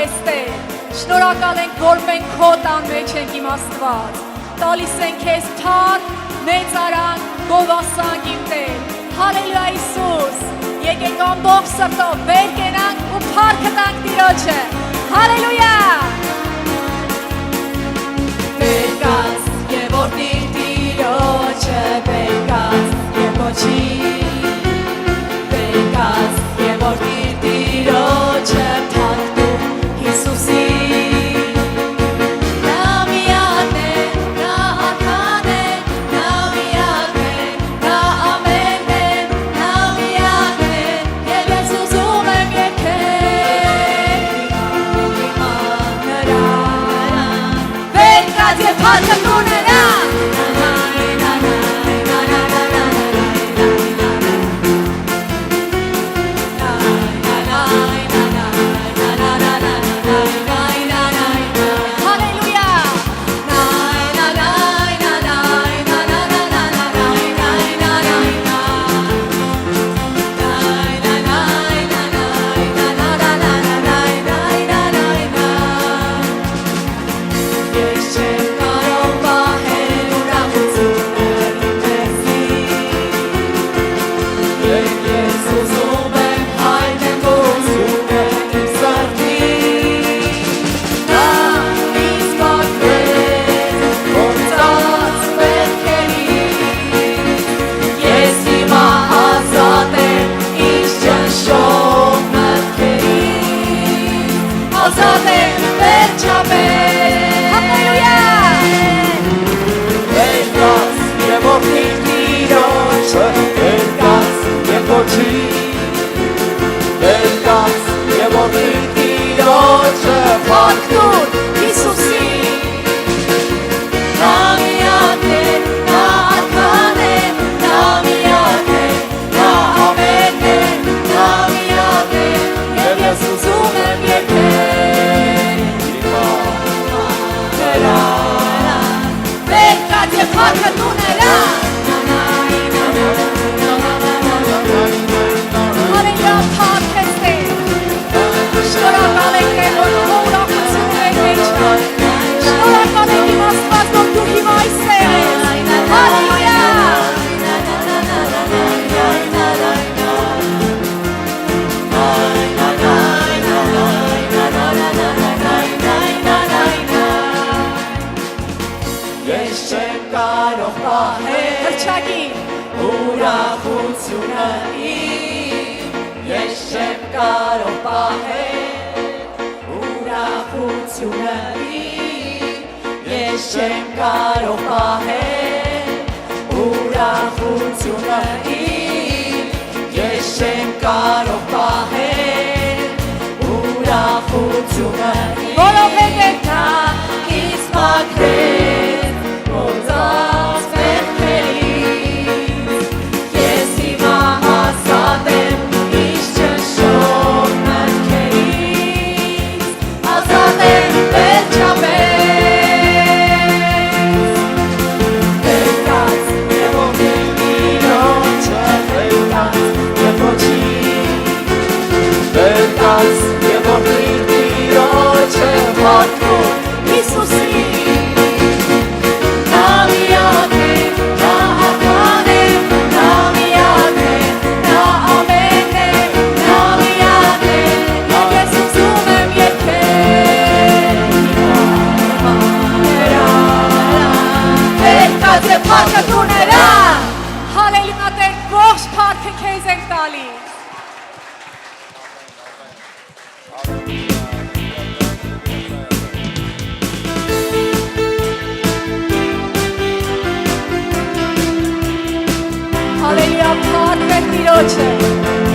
քեզ Տեր, շնորհակալ ենք, որ մենք քո տան մեջ ենք իմ Աստված, տալիս ենք քեզ փառք, մեծարան, գովասանք իմ Տեր, հալելույա Հիսուս, եկեք ամբողջ սրտով վեր կենանք ու փառքը տանք Տիրոջը, հալելույա։ Բերկաց եւ օրդիր Տիրոջը, բերկաց եւ ոչի, բերկաց եւ օրդիր Տիրոջը, փառք դու Հիսուսի։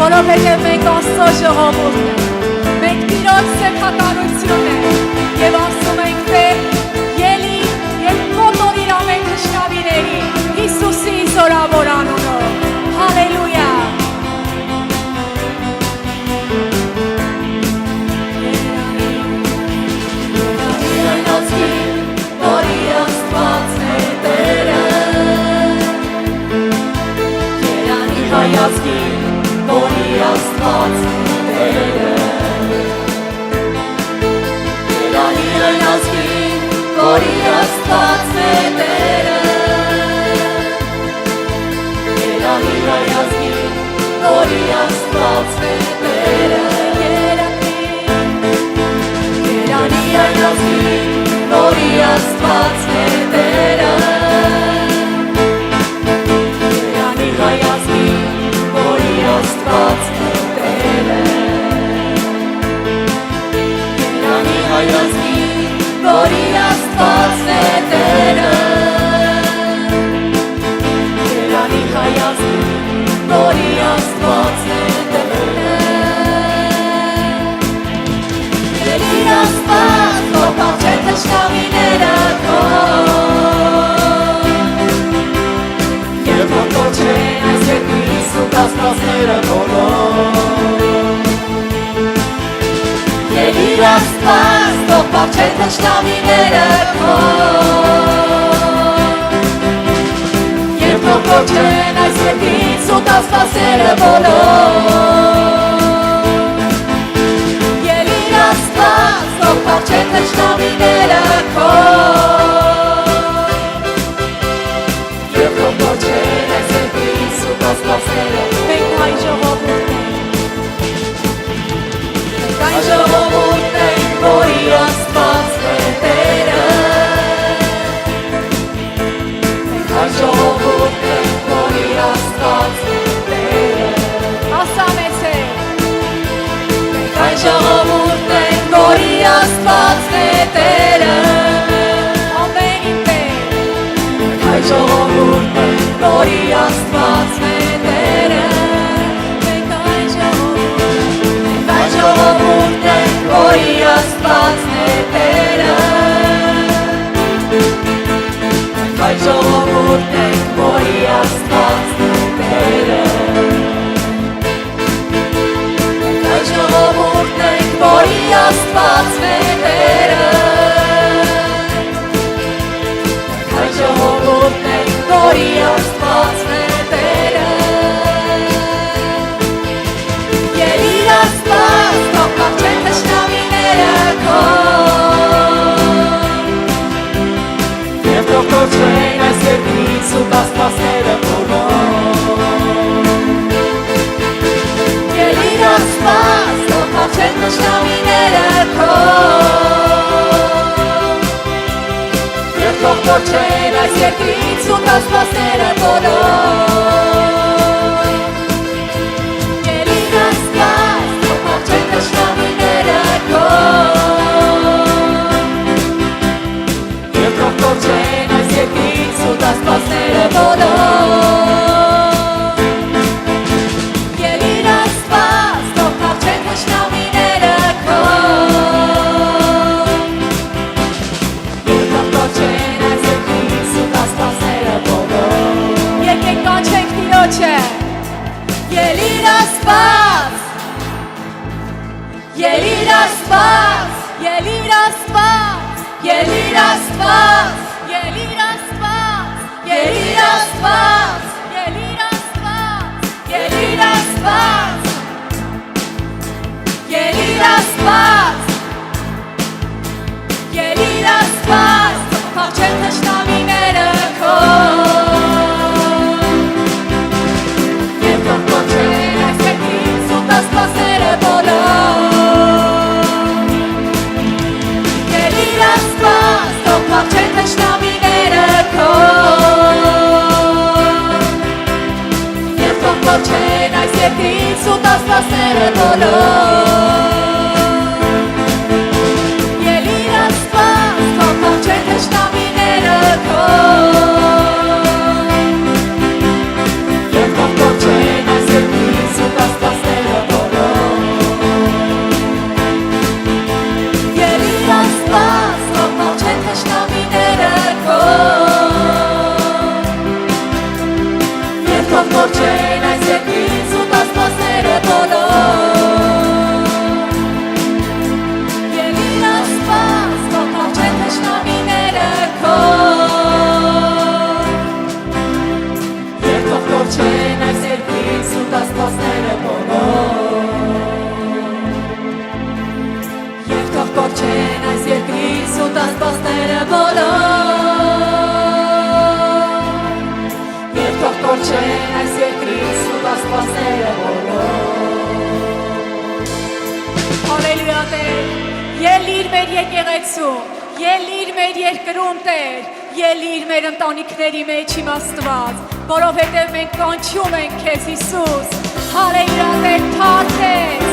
Որովհետև մենք Աստծո ժողովուրդն ենք, մենք Տիրոջ սեփականությունն ենք եւ ասում ենք Տեր, ելի եւ կոտորիր ամեն թշնամիների Հիսուսի զորավոր անունով, հալելույա։ Աստված Տերը որի Աստվածն է Տերը Երանի հայազգի որի Աստվածն է Տերը Երանի հայազգի որի Աստվածն է Տերը Երանի հայազգի որի Աստվածն է Տերը Երանի հայազգի որի Աստվածն է Տերը Երանի հայազգի որի Աստվածն է Տերը Երիր Աստված որ պահչեն թշնամիները քո Եվ որ կոչեն այս երկրի սուտ աստվածները բոլոր Երիր Աստված որ պահչեն թշնամիները քո Եվ որ կոչեն այս երկրի սուտ աստվածները բոլոր Երիր Աստված որ պահչեն թշնամիները քո Եվ որ կոչեն այս երկրի սուտ աստվածները Մենք այն ժողովուրդն ենք Այն ժողովուրդն ենք, որի Աստվածն է Տերը Մենք այն ժողովուրդն ենք, որի Աստվածն է Տերը Ասա մեծ է Մենք այն ժողովուրդն ենք, որի Աստվածն է Տերը Ամեն իմ Տեր Մենք այն ժողովուրդն ենք, որի Աստվածն է Տերը Մենք այն ժողովուրդն ենք, որի Աստվածն է Տերը Մենք այն ժողովուրդն ենք, որի Աստվածն է Տերը Մենք այն ժողովուրդն ենք, որի Աստվածն է Տերը Մենք այն ժողովուրդն ենք, որի Աստվածն է Տերը Երիր Աստված թող պահչեն թշնամիները քո Եվ թող կոչեն այս երկրի սուտ աստվածները բոլոր Երիր Աստված թող պահչեն թշնամիները քո Եվ թող կոչեն այս երկրի սուտ աստվածները բոլոր Երիր Աստված թող պահչեն թշնամիները քո Եվ թող կոչեն այս երկրի սուտ աստվածները բոլոր Երիր Աստված թող պահչեն թշնամիները քո Եվ թող կոչեն այս երկրի սուտ աստվածները բոլոր Եկեք կանչենք Տիրոջը Երիր Աստված Երիր Աստված Երիր Աստված Երիր Աստված Երիր Աստված Երիր Աստված Երիր Աստված Երիր Աստված Երիր Աստված Պահչեն թշնամիները քո Եվ թող կոչեն այս երկրի սուտ աստվածները բոլոր Երիր Աստված թող պահչեն թշնամիները քո Եվ թող կոչեն այս երկրի սուտ աստվածները բոլոր Երիր Աստված թող պահչեն թշնամիները քո Եվ թող կոչեն այս երկրի սուտ աստվածները բոլոր Երիր Աստված թող պահչեն թշնամիները քո Եվ թող կոչեն այս երկրի սուտ աստվածները բոլոր Երիր Աստված թող պահչեն թշնամիները քո Եվ թող կոչեն այս երկրի սուտ աստվածները բոլոր Եվ թող կոչեն այս երկրի սուտ աստվածները բոլոր մեր եկեղեցու, ելիր մեր երկրում Տեր, ելիր մեր ընտանիքների մեջ իմ Աստված, որովհետև մենք կանչում ենք քեզ Հիսուս, հալելույա Տեր, թարքես։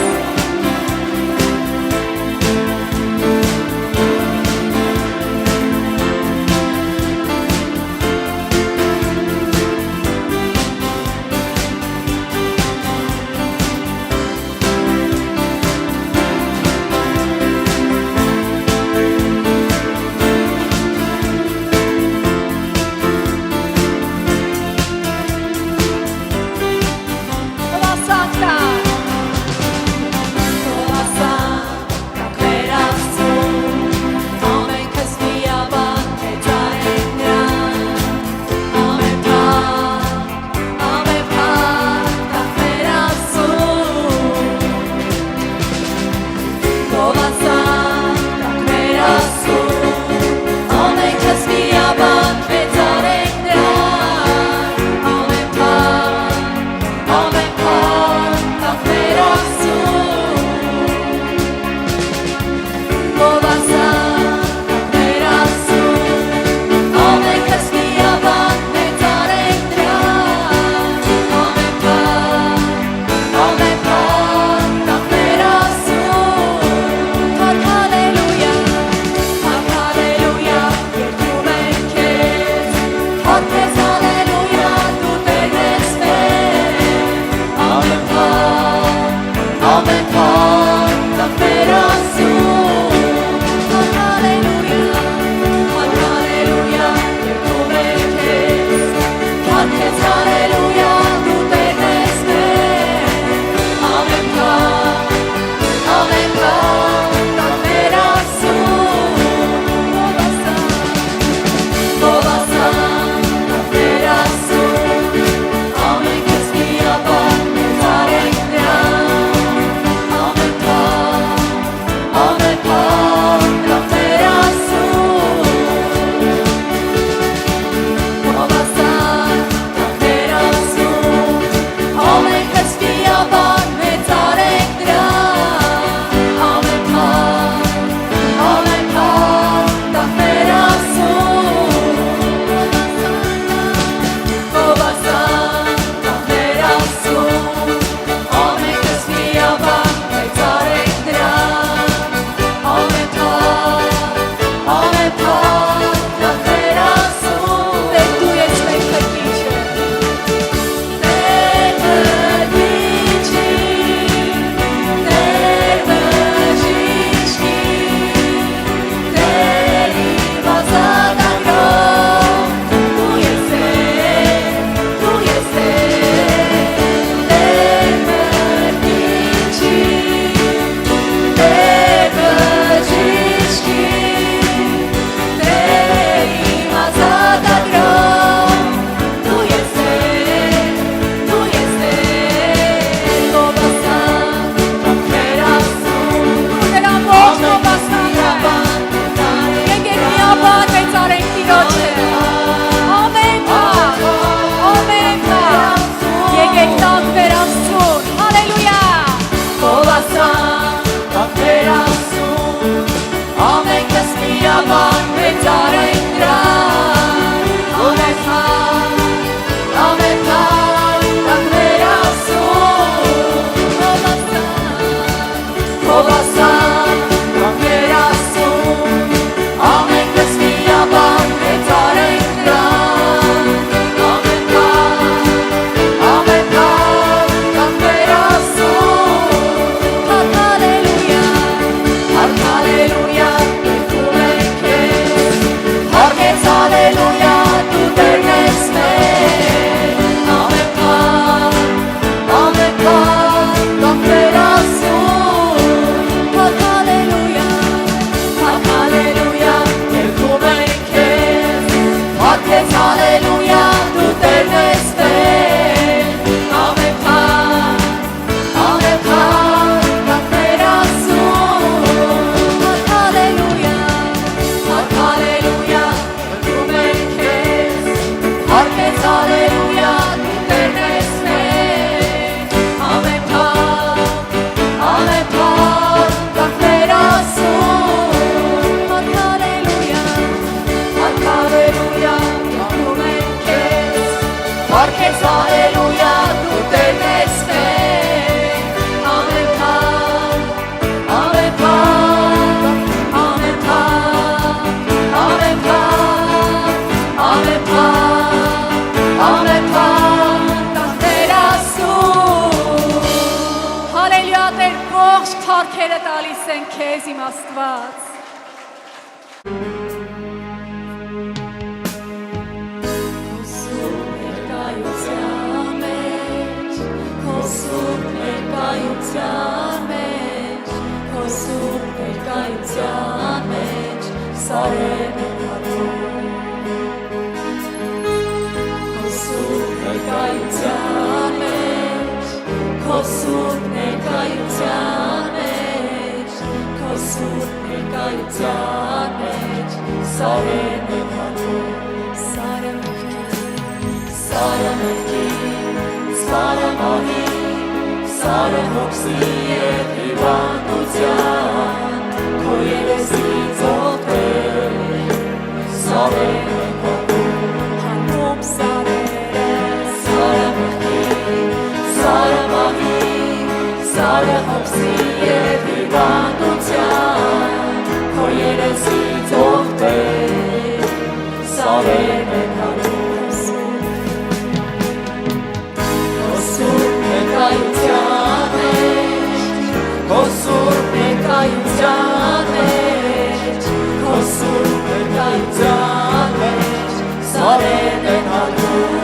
Շարքերը տալիս են քեզ իմ Աստված Սարեն են Քո սուրբ ներկայության մեջ Քո սուրբ ներկայության մեջ Սարեն են Սարը մեղքի Սարը մահի Սարը հոգսի և հիվանդության Քո երեսից օգնել Սարեն են հանդում սարերը Սարը մեղքի Սարը մահի Սարը հոգսի և հիվանդության Քո երեսից օգնել Սարեն են հանդում Քո սուրբ ներկայության մեջ Քո սուրբ ներկայության մեջ Քո սուրբ ներկայության մեջ Սարեն են հանդում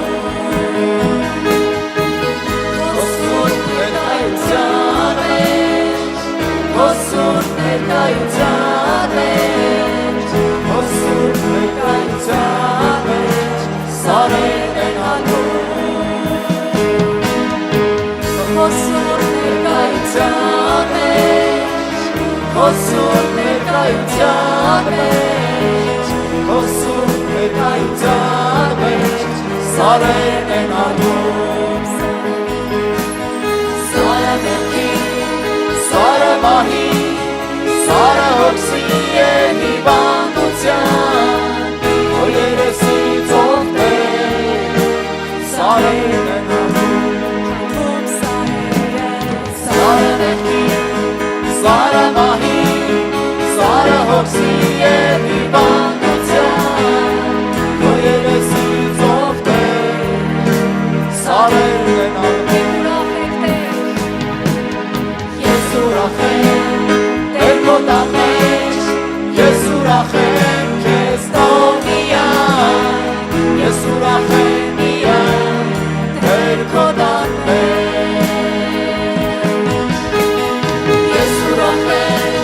Քո սուրբ ներկայության մեջ Քո սուրբ ներկայության մեջ Քո սուրբ ներկայության մեջ Սարեն են հանդում Քո սուրբ ներկայության մեջ Քո սուրբ ներկայության մեջ Քո սուրբ ներկայության մեջ Սարեն են հանդում Սարը մեղքի Սարը մահի Սարը հոգսի և հիվանդության Քո երեսից օգնել Սարեն են հանդում Սարը մեղքի Սարը մահի Սարը հոգսի և հիվանդության Քո երեսից օգնել Սարեն են հանդում Ես ուրախ եմ Տեր քո տան մեջ Ես ուրախ եմ քեզ տով միայն Ես ուրախ եմ միայն Տեր քո տան մեջ Ես ուրախ եմ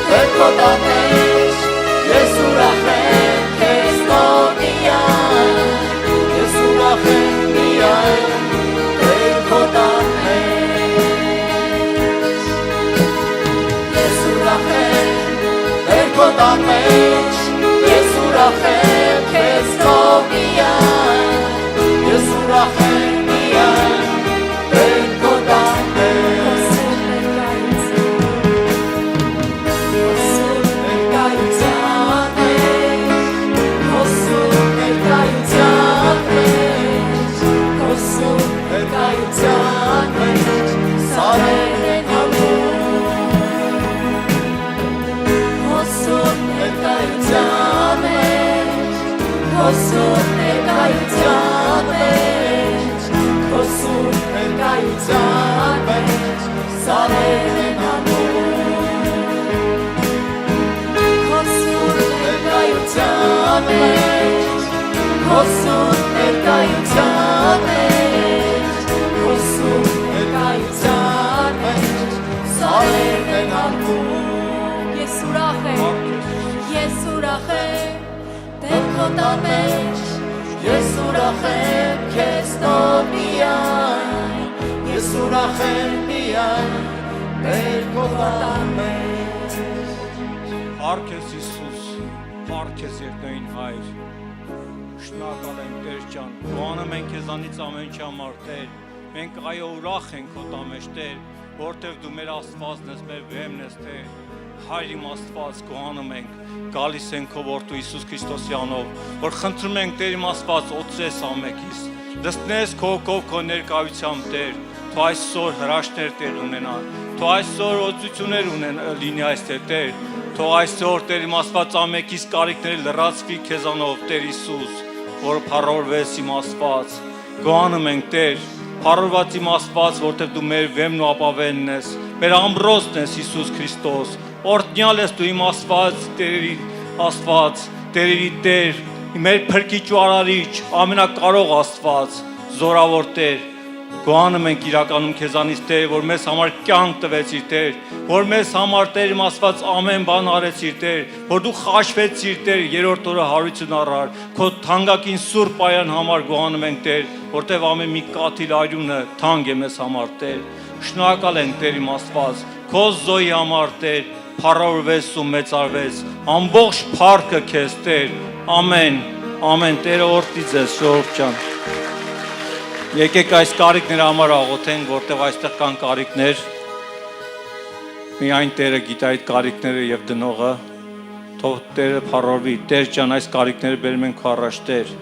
Տեր քո տան մեջ Ես ուրախ եմ քեզ տով միայն Ես ուրախ եմ միայն Տեր քո տան մեջ Ես ուրախ եմ Տեր քո տան մեջ Ես ուրախ եմ քեզ տով միայն Ես ուրախ եմ միայն Տեր քո տան մեջ Քո սուրբ ներկայության մեջ Քո սուրբ ներկայության մեջ Քո սուրբ ներկայության մեջ Սարեն են հանդում Քո սուրբ ներկայության մեջ Քո սուրբ ներկայության մեջ Քո սուրբ ներկայության մեջ Սարեն են հանդում Քո սուրբ ներկայության մեջ Քո սուրբ ներկայության մեջ Քո սուրբ ներկայության մեջ Սարեն են հանդում Ես ուրախ եմ Տեր քո տան մեջ Ես ուրախ եմ քեզ տով միայն Ես ուրախ եմ միայն Տեր քո տան մեջ Փառք ես Հիսուս, փառք ես երկնային Հայր Շնորհակալ ենք Տեր ջան Գոհանում ենք քեզանից ամեն ինչ համար Տեր Մենք այո ուրախ ենք քո տան մեջ Տեր Որտեղ դու մեր Աստվածն ես, մեր բեմն ես Տեր Հայր իմ Աստված գոհանում ենք Գալիս ենք քո որդու Հիսուս Քրիստոսի անով Որ խնդրում ենք Տեր իմ Աստված օծես ամենքից Լցնես քո հոգով քո ներկայությամբ Տեր Թո այսօր հրաշքներ Տեր ունենան Թո այսօր օծություններ լինի այստեղ Տեր Թող այսօր Տեր իմ Աստված ամենքից կարիքները լրացվի քեզանով Տեր Հիսուս որ փառավորվես իմ Աստված գոհանում ենք Տեր Փառված իմ Աստված, որտեղ դու մեր վեմն ու ապավենն ես, մեր ամրոցն ես Հիսուս Քրիստոս։ Օրհնյալ ես դու իմ Աստված, Տերերի Աստված, Տերերի Տեր, մեր փրկիչ ու արարիչ, ամենակարող Աստված, զորավոր Տեր։ Գոհանում ենք իրականում քեզանից Տեր, որ մեզ համար կյանք տվեցիր Տեր, որ մեզ համար Տեր իմ Աստված ամեն բան արեցիր Տեր, որ դու խաչվեցիր Տեր երրորդ օրը հարություն առար, քո թանկագին սուրբ այան համար գոհանում ենք Տեր, որտեղ ամեն մի կաթիլ արյունը թանկ է մեզ համար Տեր։ Շնորհակալ ենք Տեր իմ Աստված, քո զոհի համար Տեր, փառավորվես ու մեծարվես, ամբողջ փառքը քեզ Տեր։ Ամեն, ամեն Տերը օրհնի ձեզ, ժողովուրդ ջան։ Եկեք այս կարիքները համար աղոթենք, որտեղ այստեղ կան կարիքներ։ Միայն Տերը գիտի այդ կարիքները եւ դնողը։ Թող Տերը փառավորվի։ Տեր ջան, այս կարիքները բերում ենք քո առաջ Տեր։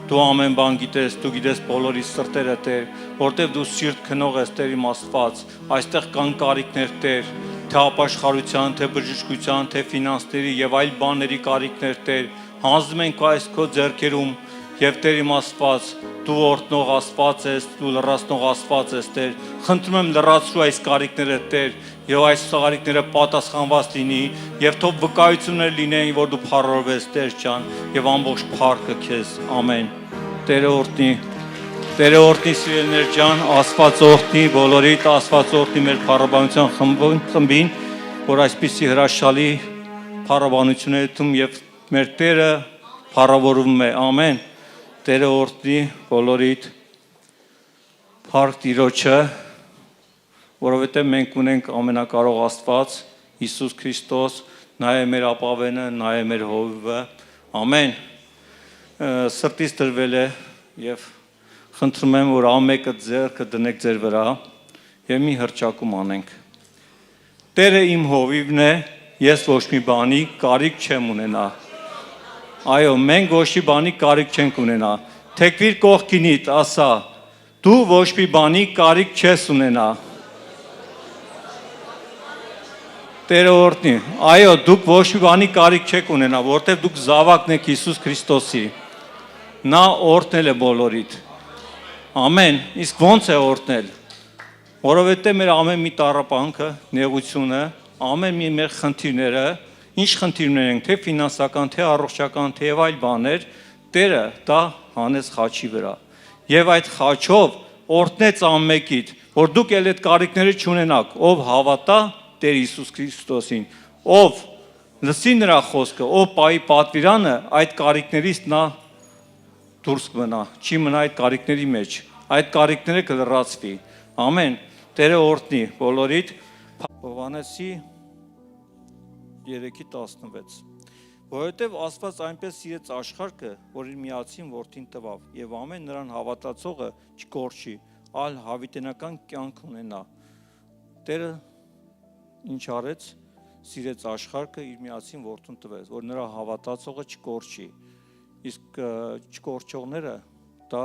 Դու ամեն բան գիտես, դու գիտես բոլորի սրտերը Տեր, որտեղ դու սիրտ քնող ես Տեր իմ Աստված։ Այստեղ կան կարիքներ Տեր, թե ապաշխարության, թե բժշկության, թե ֆինանսների եւ այլ բաների կարիքներ Տեր։ Հանձնում ենք այս քո ձեռքերում եւ Տեր իմ Աստված, դու օրհնող Աստված ես, դու լրացնող Աստված ես Տեր։ Խնդրում եմ լրացրու այս կարիքները Տեր եւ այս կարիքները պատասխանված լինի եւ թող վկայություններ լինեն, որ դու փառավորվես Տեր ջան եւ ամբողջ փառքը քեզ։ Ամեն։ Տերը օրհնի։ Տերը օրհնի սիրելիներ ջան, Աստված օրհնի բոլորիդ, Աստված օրհնի մեր փառաբանության խմբին, որ այսպիսի հրաշալի փառաբանություն է դում եւ մեր Տերը փառավորվում է։ Ամեն։ Տերը օրհնի բոլորիդ, փառք Տիրոջը, որովհետև մենք ունենք ամենակարող Աստված, Հիսուս Քրիստոս, նա է մեր ապավենը, նա է մեր հովիվը։ Ամեն։ Սրտից դրվել է եւ խնդրում եմ, որ ամենը ձեռքը դնեք ձեր վրա եւ մի հրճակում անենք։ Տերը իմ հովիվն է, ես ոչ մի բանի կարիք չեմ ունենա։ Այո, մենք ոչ մի բանի կարիք չենք ունենա։ Թեկվիր կողքինիդ, ասա, դու ոչ մի բանի կարիք չես ունենա։ Տերը օրհնի։ Այո, դուք ոչ մի բանի կարիք չեք ունենա, որտեղ դուք զավակն եք Հիսուս Քրիստոսի։ Նա օրհնել է բոլորիդ։ Ամեն։ Իսկ ո՞նց է օրհնել։ Որովհետև մեր ամեն մի տառապանքը, նեղությունը, ամեն մի մեր խնդիրները, ինչ խնդիրներ ենք, թե ֆինանսական, թե առողջական, թե այլ բաներ, Տերը դա հանեց խաչի վրա։ Եվ այդ խաչով օրհնեց ամենքիդ, որ դուք էլ այդ կարիքները չունենաք, ով հավատա Տեր Հիսուս Քրիստոսին, ով լսի նրա խոսքը, ով պայի պատվիրանը, այդ կարիքներից նա դուրս կմնա, չի մնա այդ կարիքների մեջ, այդ կարիքները կլրացվի։ Ամեն։ Տերը օրհնի բոլորիդ։ Հովհաննեսի 3:16 Որովհետև Աստված այնպես սիրեց աշխարհը, որ իր միածին որդին տվավ, եւ ամեն նրան հավատացողը չկորչի, այլ հավիտենական կյանք ունենա։ Տերը ինչ արեց, սիրեց աշխարհը, իր միածին որդուն տվեց, որ նրա հավատացողը չկորչի։ Իսկ չկորչողները դա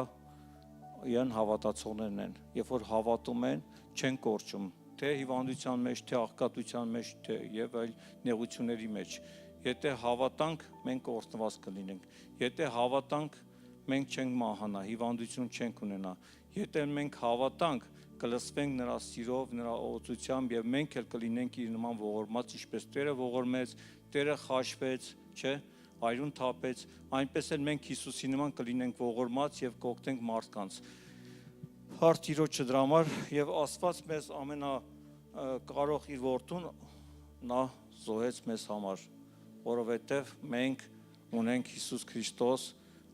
իրեն հավատացողներն են, երբ որ հավատում են, չեն կորչում, թե հիվանդության մեջ, թե աղքատության մեջ, թե եւ այլ նեղությունների մեջ։ Եթե հավատանք, մենք օրհնված կլինենք։ Եթե հավատանք, մենք չենք մահանա, հիվանդություն չենք ունենա։ Եթե մենք հավատանք, կլսվենք նրա սիրով, նրա օծությամբ եւ մենք էլ կլինենք իր նման ողորմած, ինչպես Տերը ողորմեց, Տերը խաչվեց, չէ՞, այրուն թափեց, այնպես էլ մենք Հիսուսի նման կլինենք ողորմած եւ կօգնենք մարդկանց։ Փառք Տիրոջը դրա համար եւ Աստված մեզ ամենակարող իր որդուն նա զոհեց մեզ համար, որովհետեւ մենք ունենք Հիսուս Քրիստոս,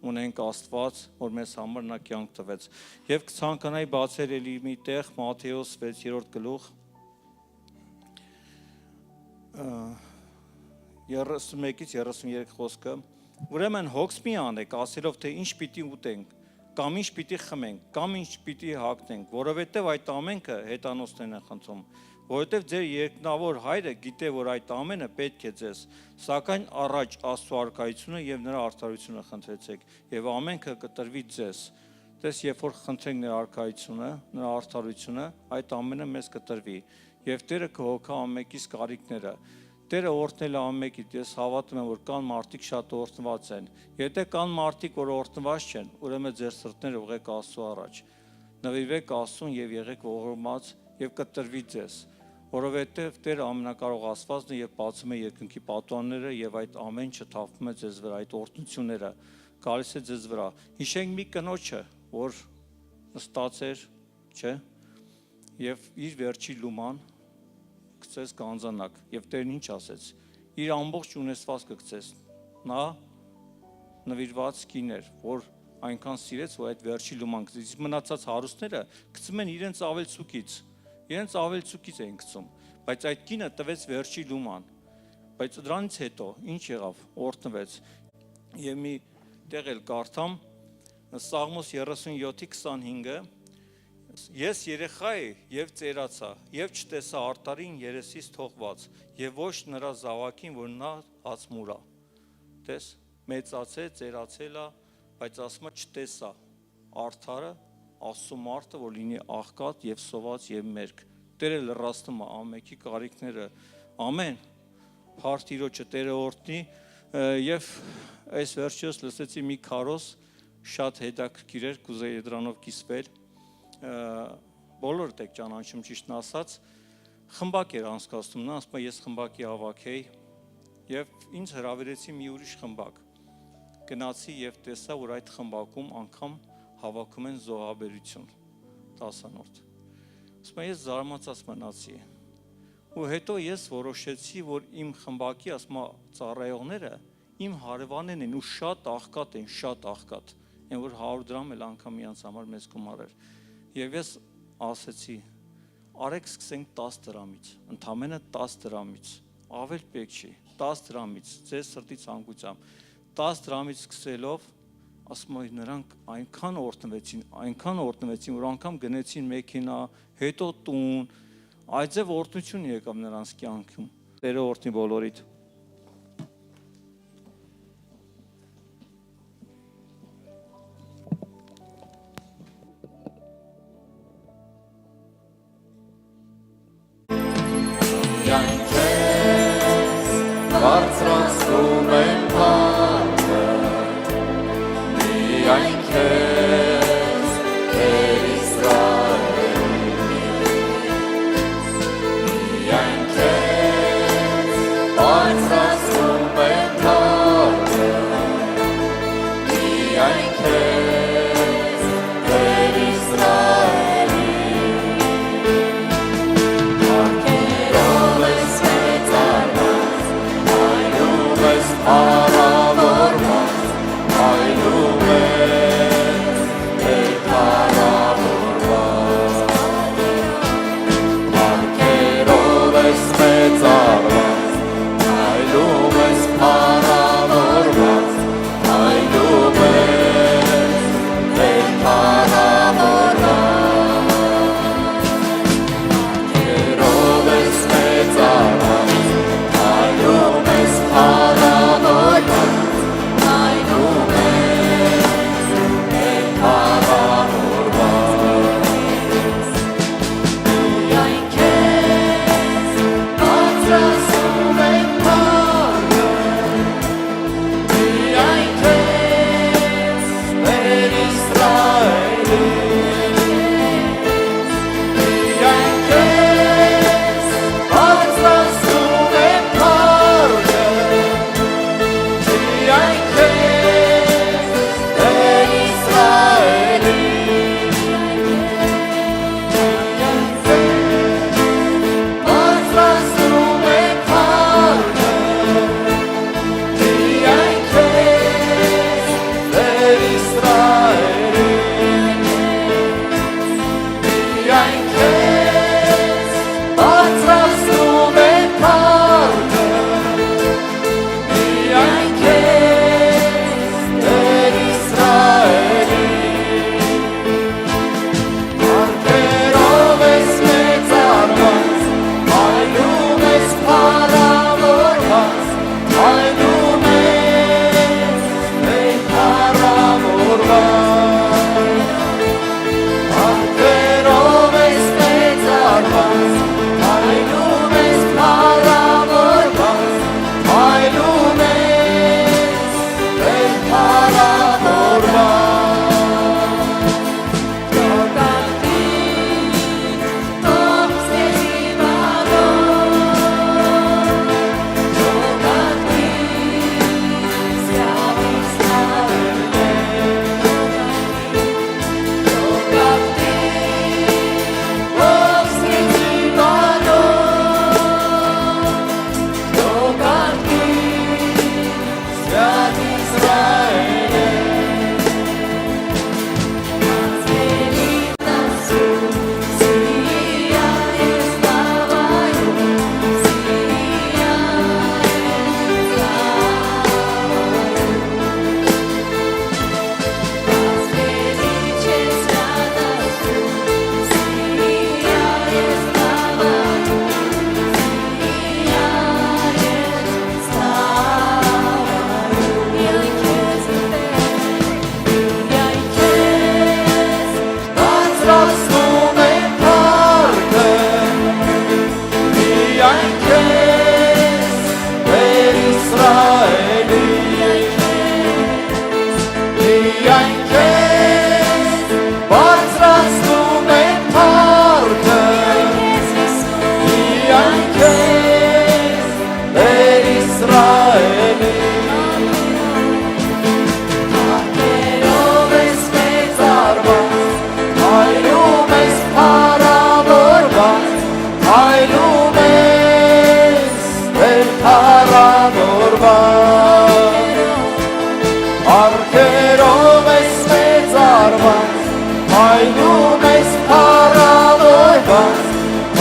ունենք Աստված, որ մեզ համար նա կյանք տվեց։ Եվ կցանկանայի բացել էլի մի տեղ Մատթեոս 6-րդ գլուխ 31-ից 33 խոսքը, ուրեմն հոգս մի անեք, ասելով թե ինչ պիտի ուտենք, կամ ինչ պիտի խմենք, կամ ինչ պիտի հագնենք, որովհետև այդ ամենքը հետանոցներն են խնդրում, որովհետև ձեր երկնավոր Հայրը գիտե, որ այդ ամենը պետք է ձեզ, սակայն առաջ Աստծո առկայությունը եւ նրա արդարությունը խնդրեցեք, եւ ամենքը կտրվի ձեզ։ Տես, երբ որ խնդրենք նրա առկայությունը, նրա արդարությունը, այդ ամենը մեզ կտրվի, եւ Տերը կհոգա ամենքից կարիքները։ Տերը օրհնել է ամենքից, ես հավատում եմ, որ կան մարդիկ շատ օրհնված են։ Եթե կան մարդիկ, որ օրհնված չեն, ուրեմն ձեր սրտները ուղղեք Աստծո առաջ։ նվիրվեք Աստծուն եւ եղեք ողորմած եւ կտրվի ձեզ, որովհետեւ Տերը ամենակարող Աստվածն է եւ բացում է երկնքի պատուհանները եւ այդ ամեն ինչը թափվում է ձեզ վրա, այդ օրհնությունները գալիս է ձեզ վրա։ Հիշենք մի կնոջը, որ նստած էր, չէ, եւ իր վերջի լուման գցեց գանձանակ եւ Տերն ինչ ասեց, իր ամբողջ ունեցվածքը գցեց, նա նվիրված կին էր, որ այնքան սիրեց, որ այդ վերջի լուման գցեց, մնացած հարուստները գցում են իրենց ավելցուկից էին գցում, բայց այդ կինը տվեց վերջի լուման, բայց դրանից հետո ինչ եղավ, օրհնվեց։ Եվ մի տեղ էլ կարդամ Սաղմոս 37:25-ը, ես երեխա էի եւ ծերացա եւ չտեսա արտարին երեսից թողված եւ ոչ նրա զավակին, որ նա հացմուրա։ Տես, մեծացել, ծերացել է, բայց ասում է չտեսա արդարը, Աստծո մարդը, որ լինի աղքատ եւ սոված եւ մերկ։ Տերը լրացնում է ամենքի կարիքները։ Ամեն։ Փառք Տիրոջը, Տերը օրհնի եւ այս վերջերս լսեցի մի քարոզ շատ հետաքրքիր էր, կուզեի դրանով կիսվել։ Բոլորդ եք ճանաչում ճիշտն ասած, խմբակ էր անցկացնում, նա ասում է ես խմբակի ավակ էի եւ ինձ հրավիրեցի մի ուրիշ խմբակ։ Գնացի եւ տեսա, որ այդ խմբակում անգամ հավաքում են զոհաբերություն 10-րդ։ Ասում եմ ես զարմացած մնացի։ Ու հետո ես որոշեցի, որ իմ խմբակի, ասում եմ, ծառայողները իմ հարևաններն են ու շատ աղքատ, այն որ 100 դրամ էլ անգամ իրանց համար մեծ գումար էր։ Եվ ես ասեցի, արեք սկսենք 10 դրամից, ընդամենը 10 դրամից, ավել պետք չի, 10 դրամից, ձեզ սրտի ցանկությամբ, 10 դրամից սկսելով, ասում եմ, նրանք այնքան օրհնվեցին, որ անգամ գնեցին մեքենա, հետո տուն, այդձև օրհնություն եկավ նրանց կյանքում։ Տերը օրհնի բոլորիդ։ Բարձրացնում եմ հանքը, միայն քեզ, Տեր Իսրայելի, միայն քեզ, բարձրացնում եմ հանքը, միայն քեզ, Տեր Իսրայելի, Արկերով ես մեծարված, Արավ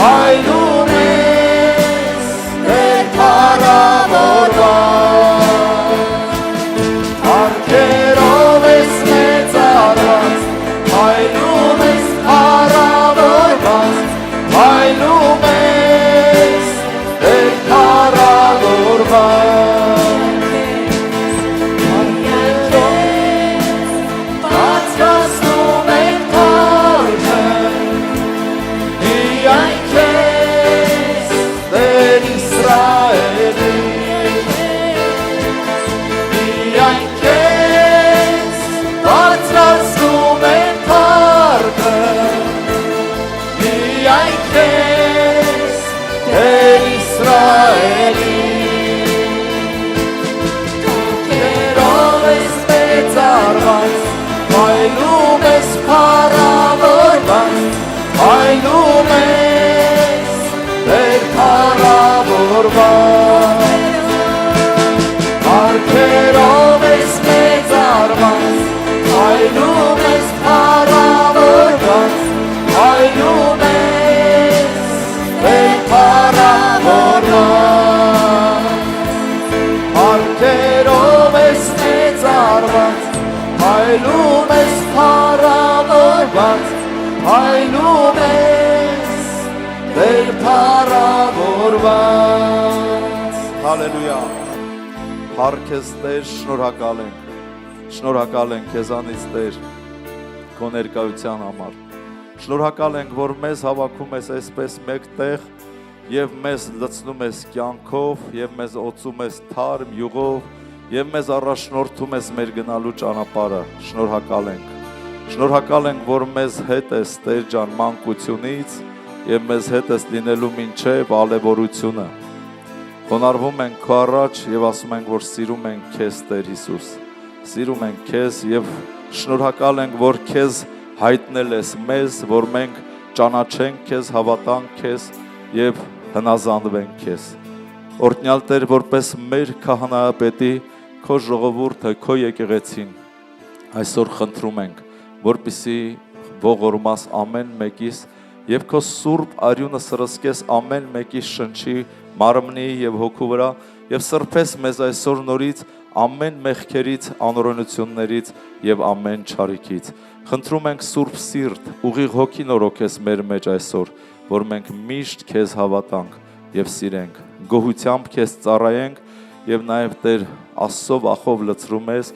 Այլում ես Տեր փառավորված Արքերով ես մեծարված Այլում ես փառավորված Այլում ես Տեր փառավորված Բացկացնում ենք փառքը Միայն քեզ Տեր Իսրայելի Միայն քեզ Բացկացնում ենք փառքը Միայն քեզ Տեր Իսրայելի Քերով ես մեծարված Այլում ես փառավորված Այլում ես Տեր փառավորված Արքերով ես մեծարված Այլում ես փառավորված Այլում ես Տեր փառավորված Արքերով ես մեծարված Այլում ես փառավորված Այլում ես Տեր փառավորված Հալելույա Փառք ես Տեր շնորհակալ ենք քեզանից Տեր քո ներկայության համար շնորհակալ ենք որ մեզ հավաքում ես այսպես մեկտեղ եւ մեզ լցնում ես կյանքով եւ մեզ օծում ես թարմ յուղով եւ մեզ առաջնորդում ես մեր գնալու ճանապարհը շնորհակալ ենք որ մեզ հետ ես Տեր ջան մանկությունից եւ մեզ հետ ես լինելու մինչեւ ալեվորությունը խոնարհվում ենք քո առաջ եւ ասում ենք որ սիրում ենք քեզ Տեր Հիսուս սիրում ենք քեզ եւ շնորհակալ ենք որ քեզ հայտնել ես մեզ որ մենք ճանաչենք քեզ հավատանք քեզ եւ հնազանդվենք քեզ օրհնյալ Տեր որպես մեր քահանայապետի քո ժողովուրդը քո եկեղեցին այսօր խնդրում ենք որպեսզի ողորմաս ամեն մեկիս եւ քո սուրբ արյունը սրսկես ամեն մեկի շնչի մարմնի եւ հոգու վրա եւ սրբես մեզ այսօր նորից ամեն մեղքերից անօրենություններից եւ ամեն չարիքից խնդրում ենք սուրբ սիրտ ուղիղ հոգի նորոգես մեր մեջ այսօր որ մենք միշտ քեզ հավատանք եւ սիրենք գոհությամբ քեզ ծառայենք եւ նաեւ Տեր Աստծո ախով լցրում ես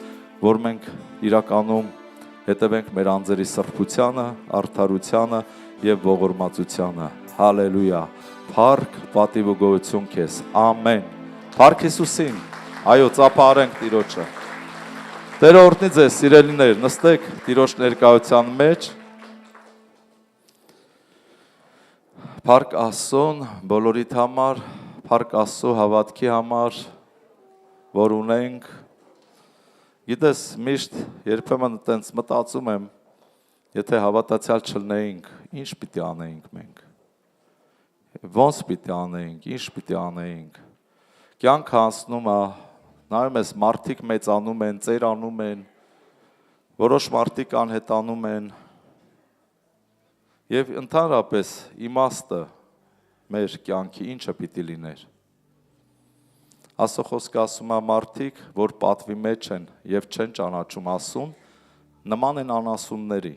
որ մենք իրականում հետևենք մեր անձերի սրբությանը արդարությանը եւ ողորմածությանը հալելույա փառք պատիվ ու գոհություն քեզ ամեն փառք Հիսուսին այո ծափարենք Տիրոջը Տերը օրհնի ձեզ սիրելիներ նստեք Տիրոջ ներկայության մեջ Փառք Աստծուն բոլորիդ համար փառք Աստծո հավատքի համար որ ունենք գիտես միշտ երբեմն այտենց մտածում եմ եթե հավատացյալ չլինեինք ինչ պիտի անեինք մենք ոնց պիտի անեինք ինչ պիտի անեինք կյանքը անցնում է նայում ես մարդիկ մեծանում են ծերանում են որոշ մարդիկ անհետանում են եւ ընդհանրապես իմաստը մեր կյանքի ինչը պիտի լիներ Աստծո խոսքը ասում է մարդիկ որ պատվի մեջ են եւ չեն ճանաչում ասուն նման են անասունների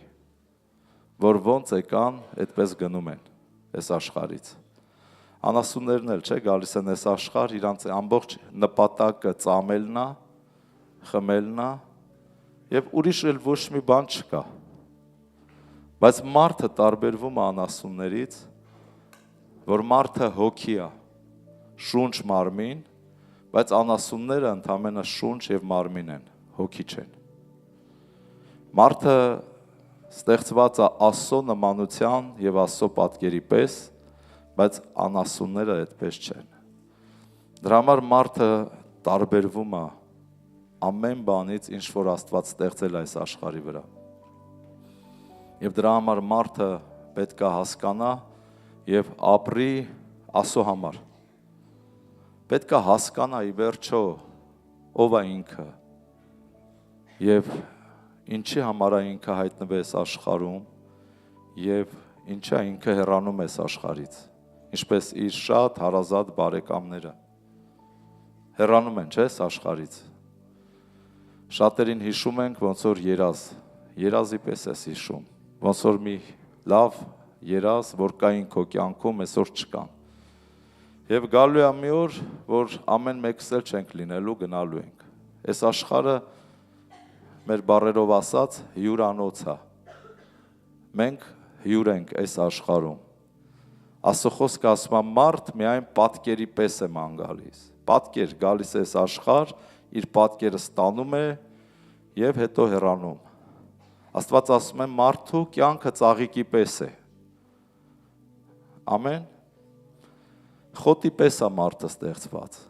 որ ոնց եկան այդպես գնում են այս աշխարհից անասուններն էլ չէ գալիս են այս աշխարհ իրանց ամբողջ նպատակը ծամելն է խմելն է եւ ուրիշ էլ ոչ մի բան չկա բայց մարդը տարբերվում է անասուններից որ մարդը հոգի է շունչ մարմին բայց անասունները ընդամենը շունչ եւ մարմին են հոգի չեն մարդը ստեղծված է Աստծո նմանության եւ Աստծո պատկերի պես բայց անասունները այդպես չեն դրա համար մարդը տարբերվում է ամեն բանից ինչ որ Աստված ստեղծել այս աշխարհի վրա եւ դրա համար մարդը պետք է հասկանա եւ ապրի Աստծո համար պետք է հասկանա ի վերջո ով է ինքը եւ ինչի համար է ինքը հայտնվեց աշխարհում եւ ինչա ինքը հեռանում է աշխարհից ինչպես իր շատ հարազատ բարեկամները։ Հեռանում են, չէ՞, աշխարհից։ Շատերին հիշում ենք ոնց որ երազի պես ես հիշում, ոնց որ մի լավ երազ, որ կային քո կյանքում, այսօր չկան։ Եվ գալու է մի օր, որ ամեն մեկս էլ չենք լինելու, գնալու ենք։ Այս աշխարհը մեր բառերով ասած հյուրանոց է։ Մենք հյուր ենք այս աշխարհում։ Աստծո խոսքը ասում է մարդ միայն պատկերի պես է ման գալիս։ Պատկեր գալիս է այս աշխարհ, իր պատկերը ստանում է եւ հետո հեռանում։ Աստված ասում է մարդու կյանքը ծաղիկի պես է։ Ամեն խոտի պես է մարդը ստեղծված։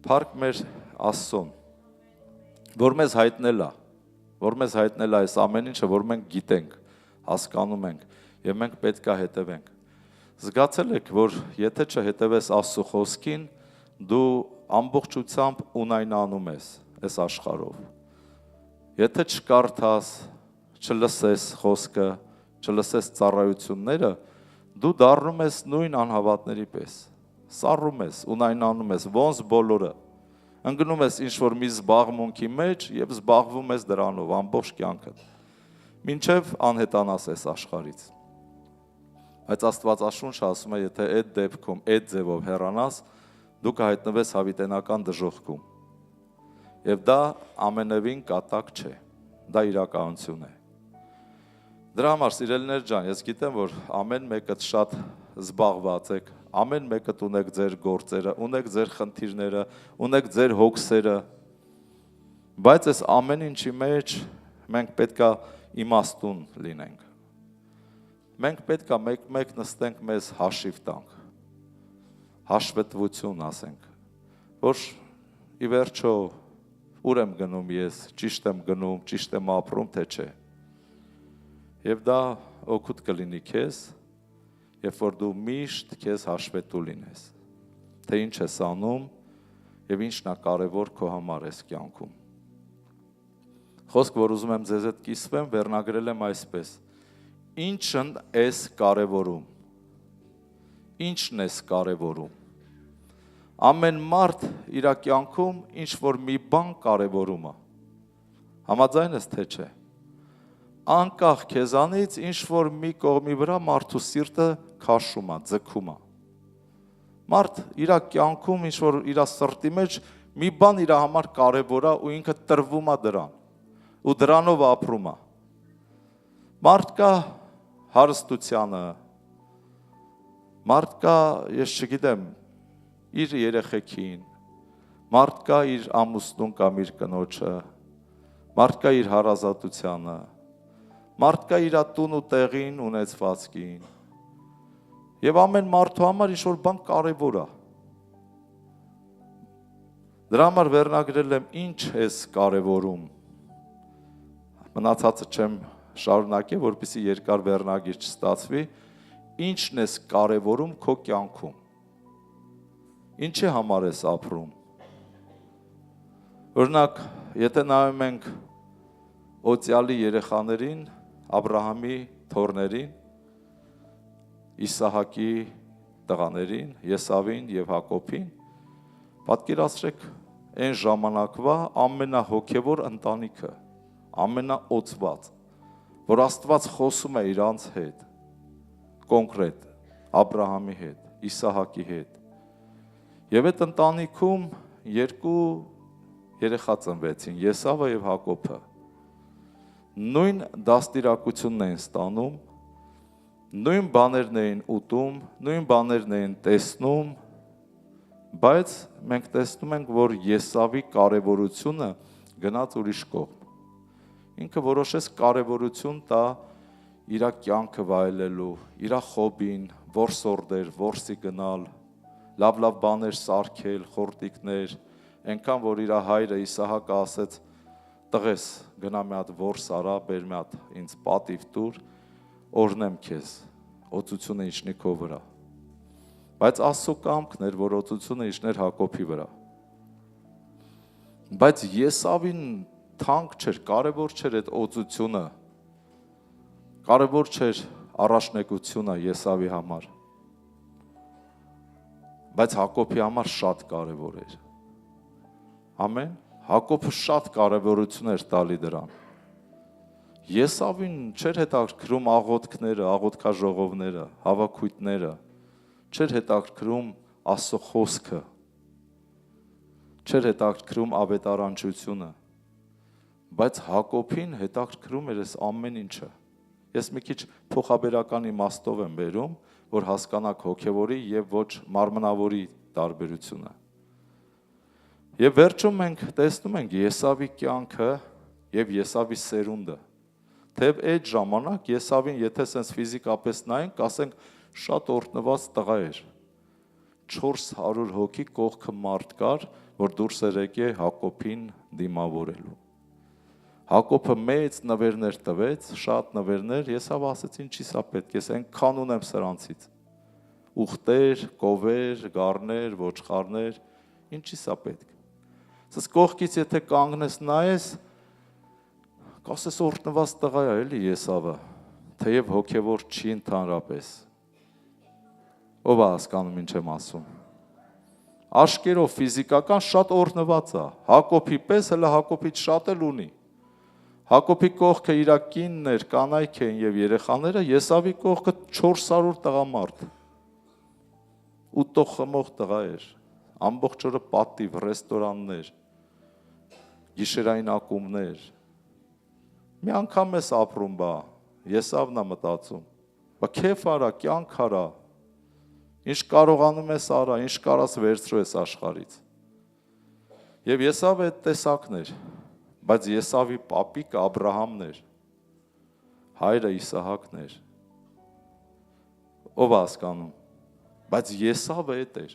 Փառք մեր Աստծուն, որ մեզ հայտնել է այս ամեն ինչը, որ մենք գիտենք, հասկանում ենք եւ մենք պետք է հետևենք։ Զգացել եք, որ եթե չհետևես Աստծո խոսքին, դու ամբողջությամբ ունայնանում ես այս աշխարհով։ Եթե չկարդաս, չլսես խոսքը, չլսես ծառայությունները, դու դառնում ես նույն անհավատների պես։ Սառում ես, ունայնանում ես, ոնց բոլորը։ Ընկնում ես ինչ-որ մի զբաղմունքի մեջ եւ զբաղվում ես դրանով ամբողջ կյանքդ։ Մինչեւ անհետանաս այս աշխարհից։ Բայց Աստվածաշունչը ասում է, եթե այդ դեպքում, այդ ձևով հեռանաս, դու կհայտնվես հավիտենական դժոխքում։ Եվ դա ամենևին կատակ չէ, դա իրականություն է։ Դրա համար, սիրելիներ ջան, ես գիտեմ, որ ամեն մեկդ շատ զբաղված եք, ամեն մեկդ ունեք ձեր գործերը, ունեք ձեր խնդիրները, ունեք ձեր հոգսերը, բայց այս ամեն ինչի մեջ մենք պետքա իմաստուն լինենք։ Մենք պետքա մեկ նստենք մեզ հաշիվ տանք, հաշվետվություն ասենք, որ ի վերջո ուր եմ գնում ես, ճիշտ եմ գնում, ճիշտ եմ ապրում, թե չէ։ Եվ դա օգուտ կլինի քեզ, երբ որ դու միշտ քեզ հաշվետու լինես, թե ինչ ես անում եւ ինչն է կարեւոր քո համար այս կյանքում։ Խոսք, որ ուզում եմ ձեզ հետ կիսվեմ, վերնագրել եմ այսպես. Ինչն ես կարևորում։ Ինչն ես կարևորում։ Ամեն մարդ իր կյանքում ինչ որ մի բան կարևորում է։ Համաձայն ես թե չէ։ Անկախ քեզանից ինչ որ մի կողմի վրա մարդու սիրտը քաշում է, ձգում է։ Մարդ իր կյանքում ինչ որ իր սրտի մեջ մի բան իր համար կարևոր է ու ինքը տրվում է դրան ու դրանով ապրում է։ Մարդ կա հարստությանը, մարդ կա, ես չգիտեմ, իր երեխեքին, մարդ կա իր ամուսնուն կամ իր կնոջը, մարդ կա իր հարազատությանը, մարդ կա իր տուն ու տեղին ունեցվածքին, եւ ամեն մարդու համար ինչ-որ բան կարևոր է։ Դրա համար վերնագրել եմ ինչ ես կարևորում։ Մնացածը չեմ շարունակել, որպեսզի երկար վերնագիր չստացվի, ինչն ես կարևորում քո կյանքում։ Ինչի համար ես ապրում։ Օրինակ, եթե նայում ենք Օծյալի երեխաներին, Աբրահամի թոռներին, Իսահակի տղաներին, Եսավին եւ Հակոբին, պատկերացրեք այն ժամանակվա ամենահոգևոր ընտանիքը, ամենաօծված, որ Աստված խոսում է իրանց հետ, կոնկրետ, Աբրահամի հետ, Իսահակի հետ։ Եվ այդ ընտանիքում երկու երեխա ծնվեցին, Եսավը եւ Հակոբը։ Նույն դաստիարակությունն էին ստանում, նույն բաներն էին ուտում, նույն բաներն էին տեսնում, բայց մենք տեսնում ենք, որ Եսավի կարևորությունը գնաց ուրիշ կողմ։ Ինքը որոշեց կարևորություն տա իր կյանքը վայելելու, իր խոբին, որսորդեր, որսի գնալ, լավ բաներ սարքել, խորտիկներ, այնքան որ իր հայրը Իսահակը ասեց. տղես, գնա մի հատ որս արա, բեր մի հատ ինձ պատիվ տուր, օրնեմ քեզ, օծությունը իջնի քո վրա։ Բայց Աստծո կամքն էր, որ օծությունը իջներ Հակոբի վրա։ Բայց Եսավին թանկ չէր, կարևոր չէր այդ օծությունը, կարևոր չէր առաջնեկությունը Եսավի համար։ բայց Հակոբի համար շատ կարևոր էր։ Ամեն, Հակոբը շատ կարևորություն էր տալի դրան։ Եսավին չէր հետաքրքրում աղոթքները, աղոթքաժողովները, հավաքույթները, չէր հետաքրքրում Աստծո խոսքը, չէր հետաքրքրում ավետարանչությունը, բայց Հակոբին հետաքրքրում էր այս ամեն ինչը։ Ես մի քիչ փոխաբերական իմաստով եմ բերում, որ հասկանաք հոգևորի եւ ոչ մարմնավորի տարբերությունը։ Եվ վերջում մենք տեսնում ենք Եսավի կյանքը եւ Եսավի սերունդը։ Թեև այդ ժամանակ Եսավին, եթե sense ֆիզիկապես նայենք, ասենք շատ օրհնված տղա էր։ 400 հոգի կողքը մարդ կար, որ դուրս էր եկել Հակոբին դիմավորելու։ Հակոբը մեծ նվերներ տվեց, շատ նվերներ, Եսավ ասեց ինչի՞ սա պետք է, ես այնքան ունեմ սրանցից։ Ուխտեր, կովեր, գառներ, ոչխարներ, ինչի՞ սա պետք։ Սա կողքից եթե կանգնես նայես, կասես օրհնված տղա է էլի Եսավը, թեև հոգևոր չի ընդհանրապես։ Ով է հասկանում ինչ եմ ասում։ Աշկերով ֆիզիկական շատ օրհնված է, Հակոբի պես հələ Հակոբից շատ էլ ունի։ Հակոբի կողքը իր կինն էր, կանայք են եւ երեխաները, Եսավի կողքը 400 տղամարդ։ Ուտող խմող տղա էր, ամբողջ օրը պատիվ, ռեստորաններ, գիշերային ակումբներ։ Մի անգամ ես ապրում, բա Եսավն է մտածում, բա քեֆ արա, կյանք արա, ինչ կարողանում ես արա, ինչ կարաս վերցրու ես աշխարից։ Եվ Եսավը այդ տեսակն էր, բայց Եսավի պապիկը Աբրահամն էր, հայրը Իսահակն էր, ով հասկանում, բայց Եսավը էդ էր,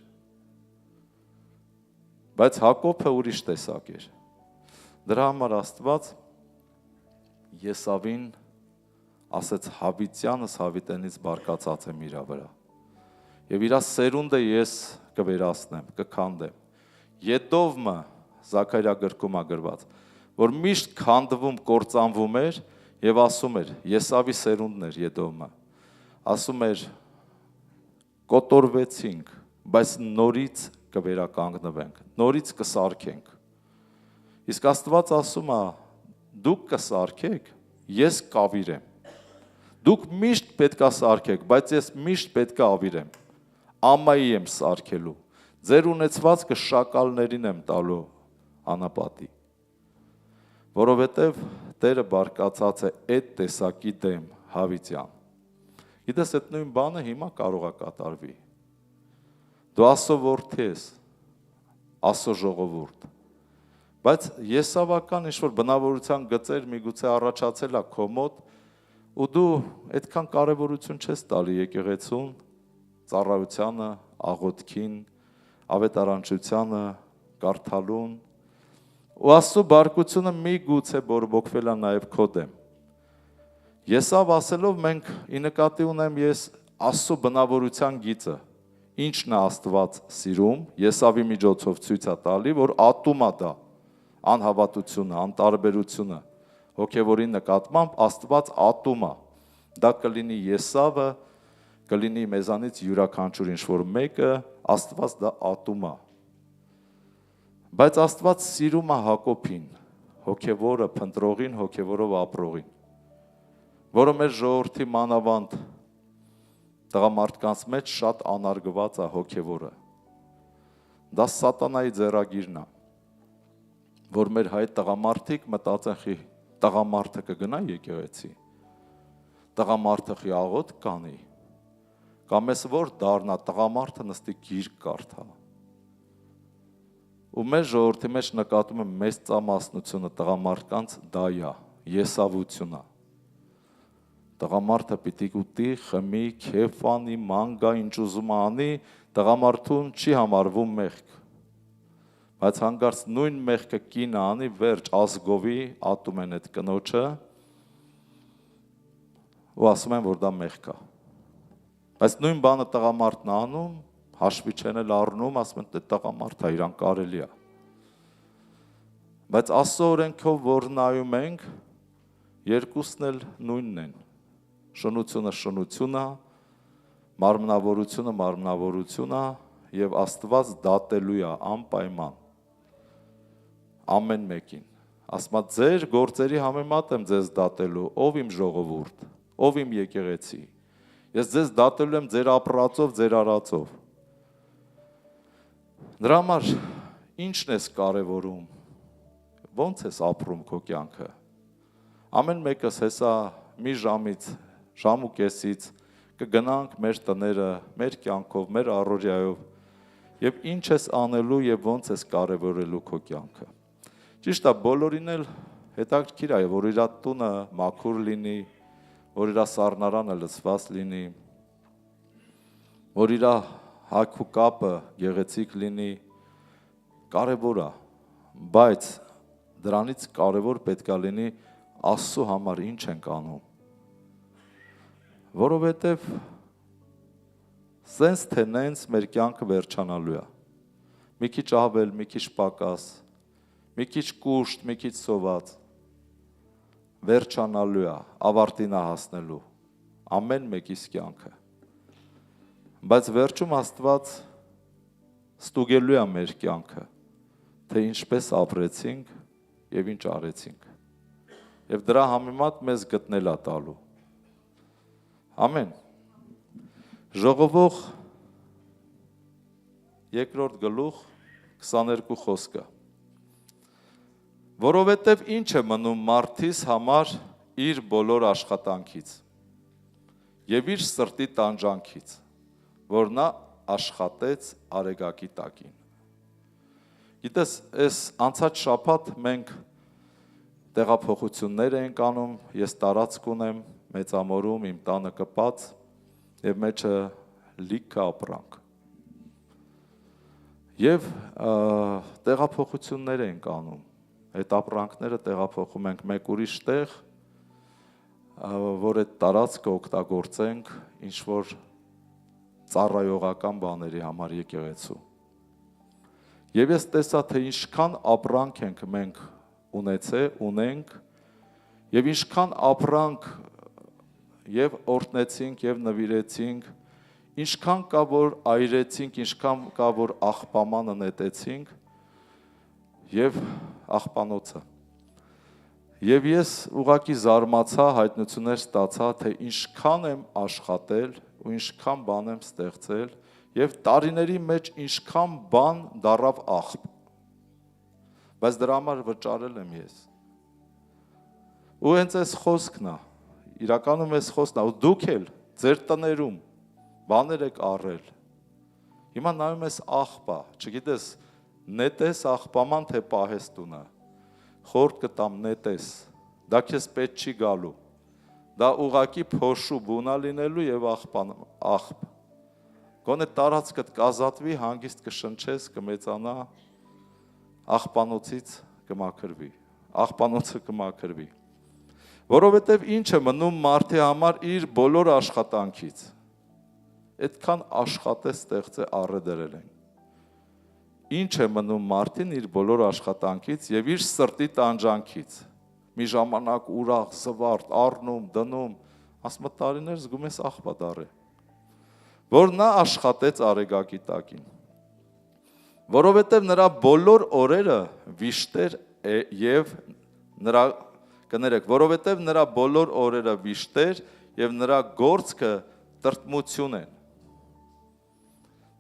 բայց Հակոբը ուրիշ տեսակ էր, դրա համար Աստված Եսավին ասեց հավիտյանս հավիտենից բարկացած եմ իրա վրա, և իրա սերունդը ես կվերացնեմ, կքանդեմ, Ետովմը Զաքարիա գրքում է գրված, որ միշտ քանդվում, կործանվում էր եւ ասում էր, Եսավի սերունդն էր Եդոմը, ասում էր կոտորվեցինք, բայց նորից կվերականգնվենք, նորից կսարքենք։ Իսկ Աստված ասում է, դուք կսարքեք, ես կավիրեմ։ Դուք միշտ պետքա սարքեք, բայց ես միշտ պետքա ավիրեմ։ Ամայի եմ սարքելու։ Ձեր ունեցվածքը շակալներին եմ տալու անապատի։ Որովհետև Տերը բարկացած է այդ տեսակի դեմ հավիտյան։ Գիտես, այդ նույն բանը հիմա կարող է կատարվի։ Դու Աստծո որդի ես, Աստծո ժողովուրդ։ Բայց եսավական ինչ-որ բնավորության գծեր միգուցե առաջացել է քո մոտ, ու դու այդքան կարևորություն չես տալի եկեղեցուն, ծառայությանը, աղոթքին, ավետարանչությանը, կարդալուն, ու Աստծո բարկությունը միգուցե բորբոքվել է նաև քո դեմ։ Եսավ ասելով մենք ի նկատի ունեմ ես Աստծո բնավորության գիծը, ինչն է Աստված սիրում, Եսավի միջոցով ցույց է տալի, որ ատում է դա, անհավատությունը, անտարբերությունը, հոգևորի նկատմամբ Աստված ատում է, դա կլինի Եսավը, կլինի մեզանից յուրաքանչյուր ինչ-որ մեկը, Աստված դա ատում է։ Բայց Աստված սիրում է Հակոբին, հոգևորը փնտրողին, հոգևորով ապրողին, որը մեր ժողովրդի մանավանդ տղամարդկանց մեջ շատ անարգված է հոգևորը։ Դա սատանայի ձեռագիրն է, որ մեր հայ տղամարդիկ մտածեն խի տղամարդը կգնա եկեղեցի, տղամարդը խի աղոթք կանի, կամ ես որ դառնա տղամարդը նստի գիրք կարդա։ Ու մեր ժողովրդի մեջ նկատում եմ մեծ ծամասնությունը տղամարդկանց դա է, եսավությունը։ Տղամարդը պիտի ուտի, խմի, քեֆ անի, ման գա, ինչ ուզում անի, տղամարդուն չի համարվում մեղք։ Բայց հանկարծ նույն մեղքը կինը անի, վերջ ազգովի ատում են այդ կնոջը ու ասում են, որ դա մեղք է։ Բայց նույն բանը տղամարդն անում, հաշվի չեն էլ առնում, ասում են, տղամարդ է, իրան կարելի է։ Բայց Աստծո օրենքով, որ նայում ենք, երկուսն էլ նույնն են։ Շնությունը շնություն է, մարմնավորությունը մարմնավորություն է, եւ Աստված դատելու է անպայման ամեն մեկին։ Ասма ձեր գործերի համեմատ եմ ձեզ դատելու, ով իմ ժողովուրդ, ով իմ եկեղեցի։ Ես ձեզ դատելու եմ ձեր ապրածով, ձեր արածով։ Դրա համար ինչն ես կարևորում, ոնց ես ապրում քո կյանքը։ Ամեն մեկս հեսա մի ժամից, ժամ ու կեսից կգնանք մեր տները, մեր կյանքով, մեր առօրյայով եւ ինչ ես անելու եւ ոնց ես կարևորելու քո կյանքը։ Ճիշտ է, բոլորին էլ հետաքրքիր է, որ իր տունը մաքուր լինի, որ իր սառնարանը լցված լինի, որ իր հագու կապը գեղեցիկ լինի, կարևոր է, բայց դրանից կարևոր պետք է լինի Աստծո համար ինչ ենք անում։ Որովհետև սենց թե նենց մեր կյանքը վերջանալու է։ Մի քիչ ավել, մի քիչ պակաս, մի քիչ կուշտ, մի քիչ սոված, վերջանալու է, ավարտին է հասնելու, ամեն մեկիս կյանքը։ Բայց վերջում Աստված ստուգելու է մեր կյանքը, թե ինչպես ապրեցինք և ինչ արեցինք։ Եվ դրա համեմատ մեզ գտնել է տալու։ Ամեն։ Ժողովող 2-րդ գլուխ 22 խոսքը։ Որովհետև ինչ է մնում մարդիս համար իր բոլոր աշխատանքից և իր սրտի տանջանքից, որ նա աշխատեց արեգակի տակին։ Գիտես, այս անցած շաբաթ մենք տեղափոխություններ ենք անում, ես տարածք ունեմ, մեծամորում, իմ տանը կպած և մեջը լիքը ապրանք։ Եվ տեղափոխություններ ենք անում, այդ ապրանքները տեղափոխում ենք մեկ ուրիշ տեղ, որ այդ տարածքը օգտագործենք ինչ-որ ծառայողական բաների համար եկեղեցու։ Եվ ես տեսա, թե ինչքան ապրանք ենք մենք ունենք, և ինչքան ապրանք և օրհնեցինք, և նվիրեցինք, ինչքան կա, որ այրեցինք, ինչքան կա, որ աղբամանը նետեցինք, և աղբանոցը։ Եվ ես ուղղակի զարմացա, հայտնություններ ստացա, թե ինչքան եմ աշխատել ու ինչքան բան եմ ստեղծել, և տարիների մեջ ինչքան բան դառավ աղբ։ Բայց դրա համար վճարել եմ ես։ Ու հենց այս խոսքն է, իրականում այս խոսքն է, ու դուք էլ ձեր տներում բաներ եք առել։ Հիմա նայում ես աղբա, չգիտես, նետես աղբաման, թե պահես տունը, խորտ կտամ նետես, դա քեզ պետք չի գալու, դա ուղղակի փոշու բունա լինելու և աղբ։ Գոնե տարածքդ կազատվի, հանգիստ կշնչես, կմեծանա, աղբանոցից կմաքրվի, աղբանոցը կմաքրվի։ Որովհետև ինչ է մնում մարդի համար իր բոլոր աշխատանքից, այդքան աշխատես ստեղծե առը դրել են։ Ինչ է մնում մարդին իր բոլոր աշխատանքից և իր սրտի տանջանքից, մի ժամանակ ուրախ, զվարթ, առնում, դնում, ասմա տարիներ զգում ես աղբա դառը, որ նա աշխատեց արեգակի տակին։ Որովհետև նրա բոլոր օրերը վիշտեր և նրա որովհետև նրա բոլոր օրերը վիշտեր և նրա գործքը տրտմություն են։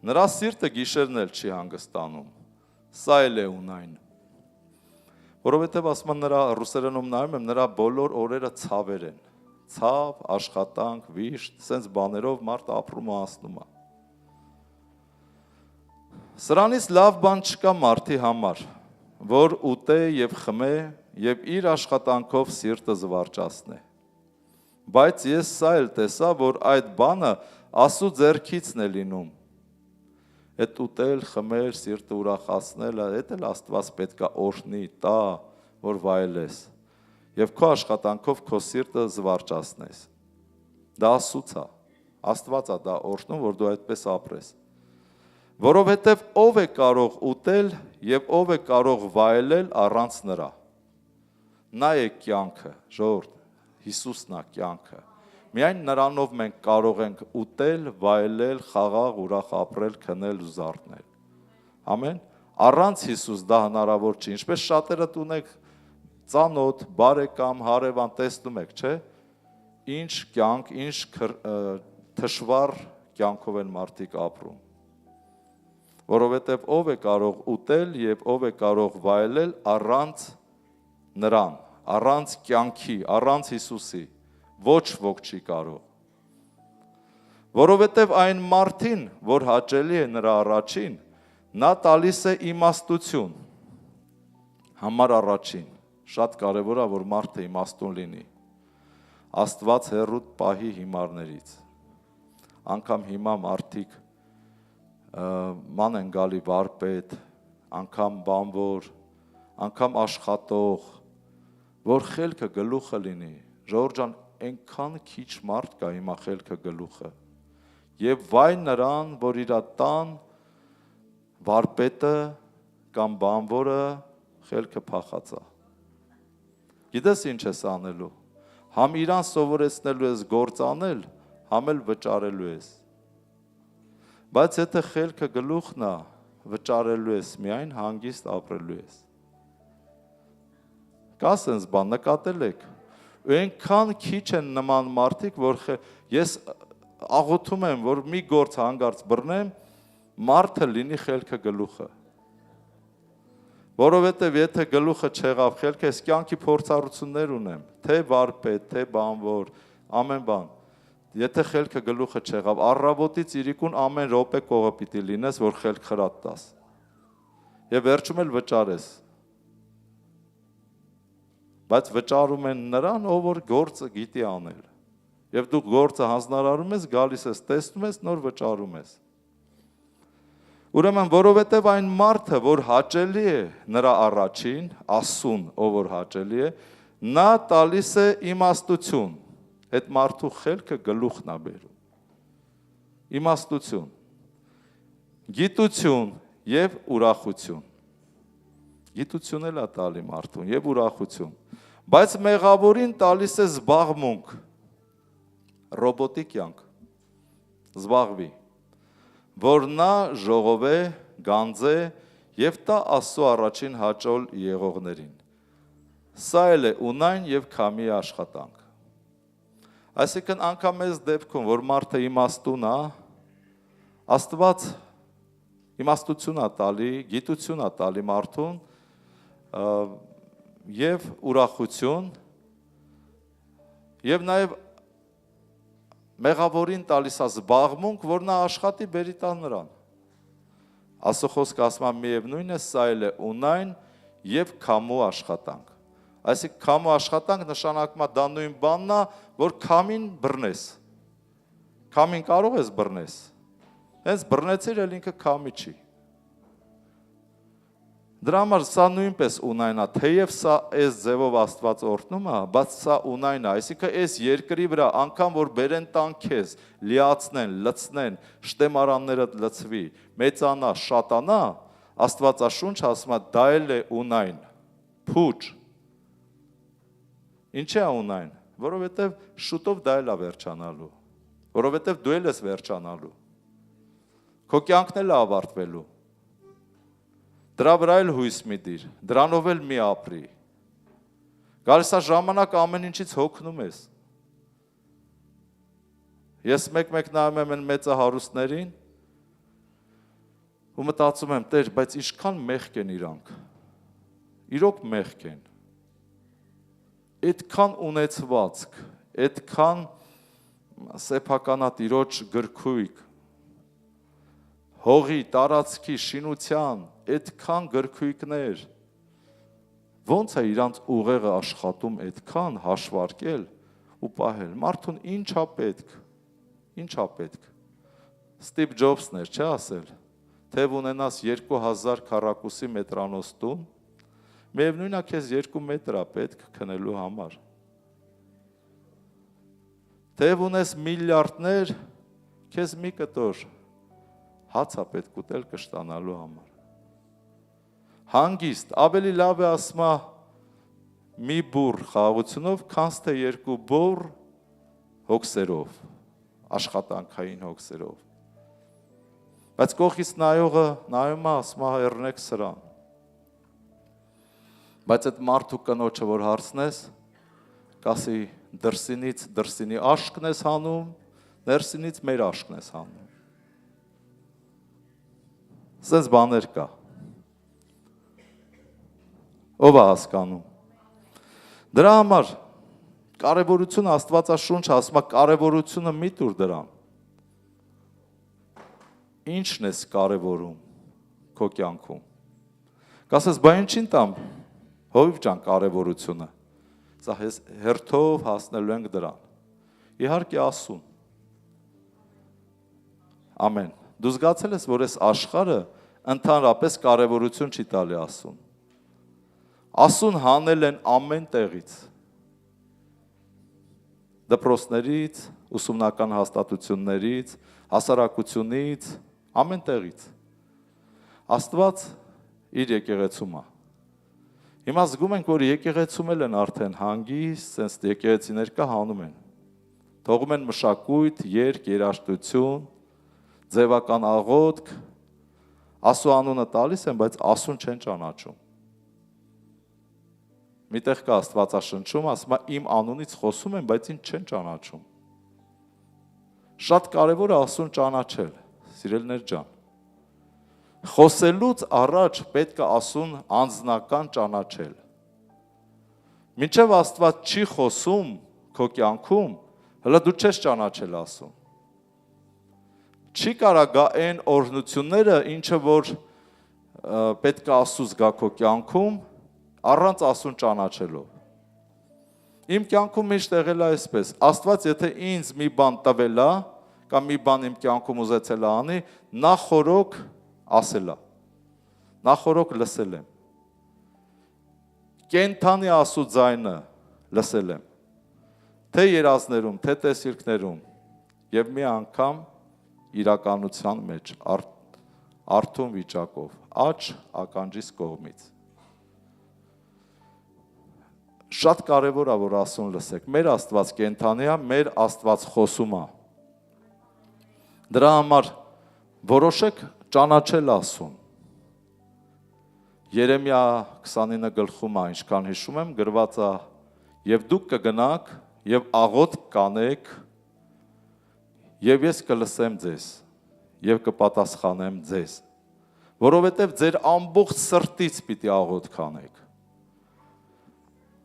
Նրա սիրտը գիշերն էլ չի հանգստանում, սա էլ է ունայն։ Որովհետև ասում են նրա ռուսերենում նայում եմ, նրա բոլոր օրերը ցավեր են, ցավ, աշխատանք, վիշտ, սենց բաներով մարդ ապրում ու անցնում է։ Սրանից լավ բան չկա մարդի համար, որ ուտե և խմե և իր աշխատանքով սիրտը զվարճացնե։ Բայց ես սա էլ տեսա, որ այդ բանը Աստծո ձեռքիցն է լինում։ Այդ ուտել, խմել, սիրտը ուրախացնել, այդ էլ Աստված պետք է օրհնի, տա, որ վայելես։ Եվ քո աշխատանքով քո սիրտը զվարճացնես։ Դա Աստծուց է, Աստված է դա օրհնում, որ դու այդպես ապրես։ Որովհետև ով է կարող ուտել և ով է կարող վայելել առանց նրա։ Նա է կյանքը, ժողովուրդ, Հիսուսն է կյանքը։ Միայն նրանով մենք կարող ենք ուտել, վայելել, խաղաղ, ուրախ ապրել, քնել ու զարթնել։ Ամեն։ Առանց Հիսուս դա հնարավոր չի։ Ինչպես շատերը ունեք ծանոթ, բարեկամ, հարևան, տեսնում եք, չէ՞։ Ինչ կյանք, ինչ թշվառ կյանքով են մարդիկ ապրում։ Որովհետև ով է կարող ուտել եւ ով է կարող վայելել առանց նրան, առանց կյանքի, առանց Հիսուսի, ոչ ոք չի կարող։ Որովհետև այն մարդին, որ հաճելի է նրա առաջին, նա տալիս է իմաստություն։ Համար առաջին, շատ կարևոր է, որ մարդը իմաստուն լինի։ Աստված հեռուտ պահի հիմարներից։ Անկամ հիմա մարդիկ ման են գալի վարպետ, անգամ բանվոր, անգամ աշխատող, որ խելքը գլուխը լինի, Ժողովուրդ ջան, այնքան քիչ մարդ կա հիմա խելքը գլուխը, և վայ նրան, որ իր տան վարպետը կամ բանվորը խելքը փախած է։ Գիտես ինչ ես անելու, համ իրան սովորեցնելու ես գործ անել, համ էլ վճարելու ես։ Բայց եթե խելքը գլուխն է, վճարելու ես միայն, հանգիստ ապրելու ես։ Կա սենց բան, նկատել եք։ Ու այնքան քիչ են նման մարդիկ, որ ես աղոթում եմ, որ մի գործ հանգարց բռնեմ, մարդը լինի խելքը գլուխը։ Որովհետև եթե գլուխը չեղավ խելքը, ես կյանքի փորձառություններ ունեմ, թե վարպետ, թե բանվոր, ամեն բան։ Եթե խելքը գլուխը չեղավ, առավոտից իրիկուն ամեն րոպե կողը պիտի լինես, որ խելք խրատ տաս։ Եվ վերջում էլ վճարես։ Բայց վճարում են նրան, ով որ գործը գիտի անել։ Եվ դու գործը հանձնարարում ես, գալիս ես, տեսնում ես, նոր վճարում ես։ Ուրեմն, որովհետև այն մարդը, որ հաճելի է նրա առաջին, ասուն, ով որ հաճելի է, նա տալիս է իմաստություն։ Այդ մարդու խելքը գլուխն է բերում։ Իմաստություն, գիտություն և ուրախություն։ Գիտություն էլ է տալի մարդուն և ուրախություն։ Բայց մեղավորին տալիս է զբաղմունք, ռոբոտի կյանք, զբաղվի, որ նա ժողովե, գանձե և տա Աստծո առաջին հաճոլ եղողներին։ Սա էլ է ունայն և քամի աշխատանք։ Այսինքն անգամ այս դեպքում, որ մարդը իմաստուն է, Աստված իմաստություն է տալի, գիտություն է տալի մարդուն և ուրախություն և նաև մեղավորին տալիս է զբաղմունք, որ նա աշխատի բերի տա նրան։ Աստծո խոսքը ասում է միևնույն է, սա էլ է ունայն և քամու աշխատանք։ Այսինքն քամու աշխատանք նշանակում է դա նույն բանն է, որ քամին բռնես։ Քամին կարող ես բռնես։ Հենց բռնեցիր, էլ ինքը քամի չի։ Դրա համար սա նույնպես ունայն է, թեև սա այս ձևով Աստված օրհնում է, բայց սա ունայն է, այսինքն այս երկրի վրա անգամ որ բերեն տան քեզ, լիացնեն, լցնեն, շտեմարաններդ լցվի, մեծանա, շատանա, Աստվածաշունչը ասում է դա էլ է ունայն, փուչ։ Ինչի է ունայն, որովհետև շուտով դա էլ է վերջանալու, որովհետև դու էլ ես վերջանալու, քո կյանքն էլ է ավարտվելու, դրա վրա էլ հույս մի դիր, դրանով էլ մի ապրի, գալիս է ժամանակ ամեն ինչից հոգնում ես, ես մեկ նայում եմ են մեծահարուստներին ու մտածում եմ, Տեր, բայց ինչքան մեղք են իրանք, իրոք մեղք են, այդքան ունեցվածք, այդքան սեփականատիրոջ գրքույկ, հողի, տարածքի, շինության, այդքան գրքույկներ, ոնց է իրանց ուղեղը աշխատում այդքան հաշվարկել ու պահել, մարդուն ինչա պետք, Ստիվ Ջոբսն էր, չէ ասել, թեև ունենաս 2000 քառակուսի մետրանոց տուն, միևնույն է քեզ 2 մետր է պետք քնելու համար, թեև ունես միլիարդներ, քեզ մի կտոր հաց է պետք ուտել կշտանալու համար, հանգիստ, ավելի լավ է ասմա մի բուր խաղաղությունով, քանց թե 2 բուր հոգսերով, աշխատանքային հոգսերով։ Բայց կողքից նայողը նայում է, ասում է եռնեք սրան։ Բայց այդ մարդու կնոջը, որ հարցնես, կասի դրսինի աշկն ես հանում, ներսինից մեր աշկն ես հանում։ Սենց բաներ կա։ Ով է հասկանում։ Դրա համար կարևորությունը Աստվածաշունչը ասում է կարևորությունը մի տուր դրան։ Ինչն ես կարևորում քո կյանքում։ Կասես, բա ինչին տամ Հովիվ ջան կարևորությունը։ Սա հերթով հասնելու ենք դրան։ Իհարկե ասուն։ Ամեն։ Դու զգացել ես, որ այս աշխարհը ընդհանրապես կարևորություն չի տալի ասուն։ Ասուն հանել են ամեն տեղից։ Դպրոցներից, ուսումնական հաստատություններից, հասարակությունից, ամեն տեղից։ Աստված իր եկեղեցում է։ Հիմա զգում ենք, որ եկեղեցում են արդեն հանգիստ, sense եկեղեցիներ կա հանում են։ Թողում են մշակույթ, երգ, երաժշտություն, ձևական աղոթք, ասու անունը տալիս են, բայց ասուն չեն ճանաչում։ Միտեղ կա Աստվածաշնչում, ասում է իմ անունից խոսում են, բայց ինձ չեն ճանաչում։ Շատ կարևոր է ասուն ճանաչել, սիրելիներ ջան։ Խոսելուց առաջ պետք է ասուն անձնական ճանաչել։ Մինչև Աստված չի խոսում քո կյանքում, հələ դու չես ճանաչել ասուն։ Չի կարա գա այն օրհնությունները, ինչը որ պետք է ասուս գա քո կյանքում, առանց ասուն ճանաչելով։ Իմ կյանքում միշտ եղել է այսպես, Աստված եթե ինձ մի բան տվել է, կամ մի բան իմ կյանքում ուզեցել է անի, նախորոք ասել է, նախորոք լսել եմ, կենթանի ասու ձայնը լսել եմ, թե երազներում, թե տեսիլքներում, և մի անգամ իրականության մեջ, արթուն վիճակով, աջ ականջիս կողմից։ Շատ կարևոր է, որ ասուն լսեք, մեր Աստված կենթանի է, մեր Աստված խոսում է։ Դրա համար որոշեք ճանաչել ասուն։ Երեմիա 29 գլխում է, ինչքան հիշում եմ, գրված է, և դուք կգնաք, և աղոթք կանեք, և ես կլսեմ ձեզ, և կպատասխանեմ ձեզ, որովհետև ձեր ամբողջ սրտից պիտի աղոթք կանեք։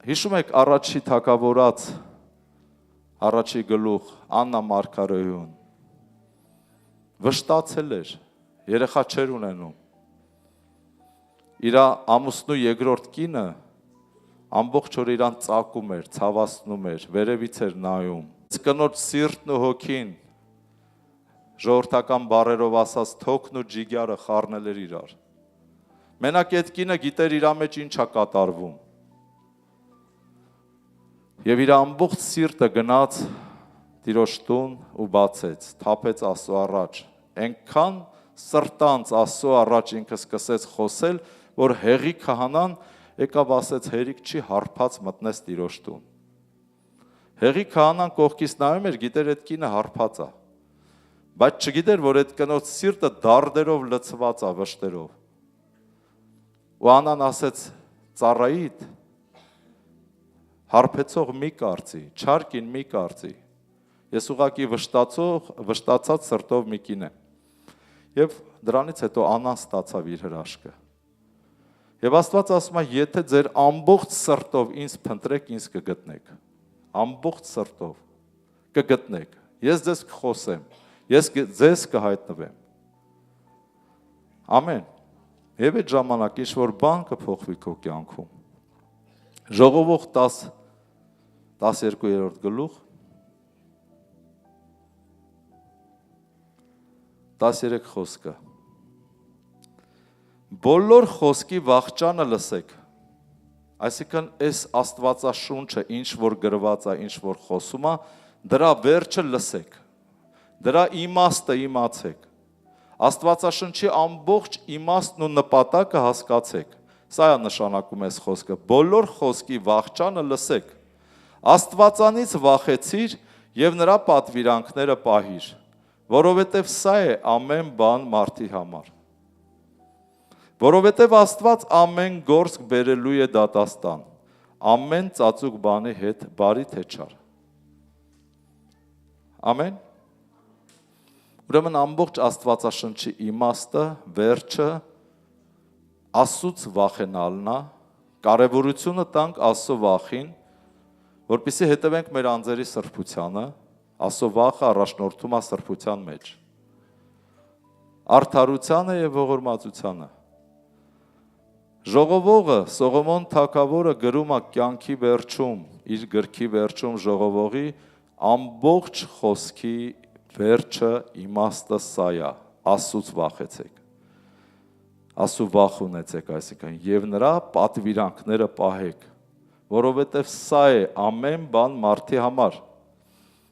Հիշում եք առաջի թագավորած, առաջի գլուխ, Աննա Մարգարեուն, վշտացել էր, երեխա չէր ունենում, իր ամուսնու երկրորդ կինը ամբողջ օր իրան ծակում էր, ցավացնում էր, վերևից էր նայում, կնոջ սիրտն ու հոգին, ժողովրդական բառերով ասած թոքն ու ջիգյարը խառնել էր իրար, մենակ այդ կինը գիտեր իր մեջ ինչ է կատարվում, և իր ամբողջ սիրտը գնաց Տիրոջ տուն ու բացեց, թափեց Աստծո առաջ, այնքան սրտանց Աստծո առաջ ինքը սկսեց խոսել, որ հեղի քահանան եկավ ասեց հերիք չի հարբած մտնես Տիրոջ տուն։ Հեղի քահանան կողքից նայում էր, գիտեր այդ կինը հարբած է, բայց չգիտեր, որ այդ կնոջ սիրտը դարդերով լցված է վշտերով։ Ու Անան ասեց ծառայիդ հարբեցող մի կարծի, չարկին մի կարծի, ես ուղղակի վշտացած սրտով մի կին եմ։ Եվ դրանից հետո Անան ստացավ իր հրաշքը։ Եվ Աստված ասում է, եթե ձեր ամբողջ սրտով ինձ փնտրեք, ինձ կգտնեք, ամբողջ սրտով կգտնեք, ես ձեզ կխոսեմ, ես ձեզ կհայտնվեմ։ Ամեն։ Եվ այդ ժամանակ ինչ-որ բան կփոխվի քո կյանքում։ Ժողովող 12-րդ գլուխ 13 խոսքը Բոլոր խոսքի վախճանը լսեք, այսինքն այս Աստվածաշունչը ինչ որ գրված է, ինչ որ խոսում է, դրա վերջը լսեք, դրա իմաստը իմացեք, Աստվածաշնչի ամբողջ իմաստն ու նպատակը հասկացեք, սա է նշանակում այս խոսքը, բոլոր խոսքի վախճանը լսեք, Աստվածանից վախեցիր եւ նրա պատվիրանքները պահիր, որովհետեւ սա է ամեն բան մարդի համար։ Որովհետեւ Աստված ամեն գործ բերելու է դատաստան, ամեն ծածուկ բանի հետ բարի թե չար։ Ամեն։ Ուրեմն ամբողջ Աստվածաշնչի իմաստը, վերջը Աստծուց վախենալն է, կարևորությունը տանք Աստծո վախին, որպեսզի հետևենք մեր անձերի սրբությանը, Աստծո վախը առաջնորդում է սրբության մեջ, արդարությանը եւ ողորմածությանը։ Ժողովողը Սողոմոն թագավորը գրում է կյանքի վերջում, իր գրքի վերջում ժողովողի ամբողջ խոսքի վերջը իմաստը սա է, Աստծուց վախեցեք, Աստծո վախ ունեցեք, այսինքն եւ նրա պատվիրանքները պահեք, որովհետեւ սա է ամեն բան մարդի համար։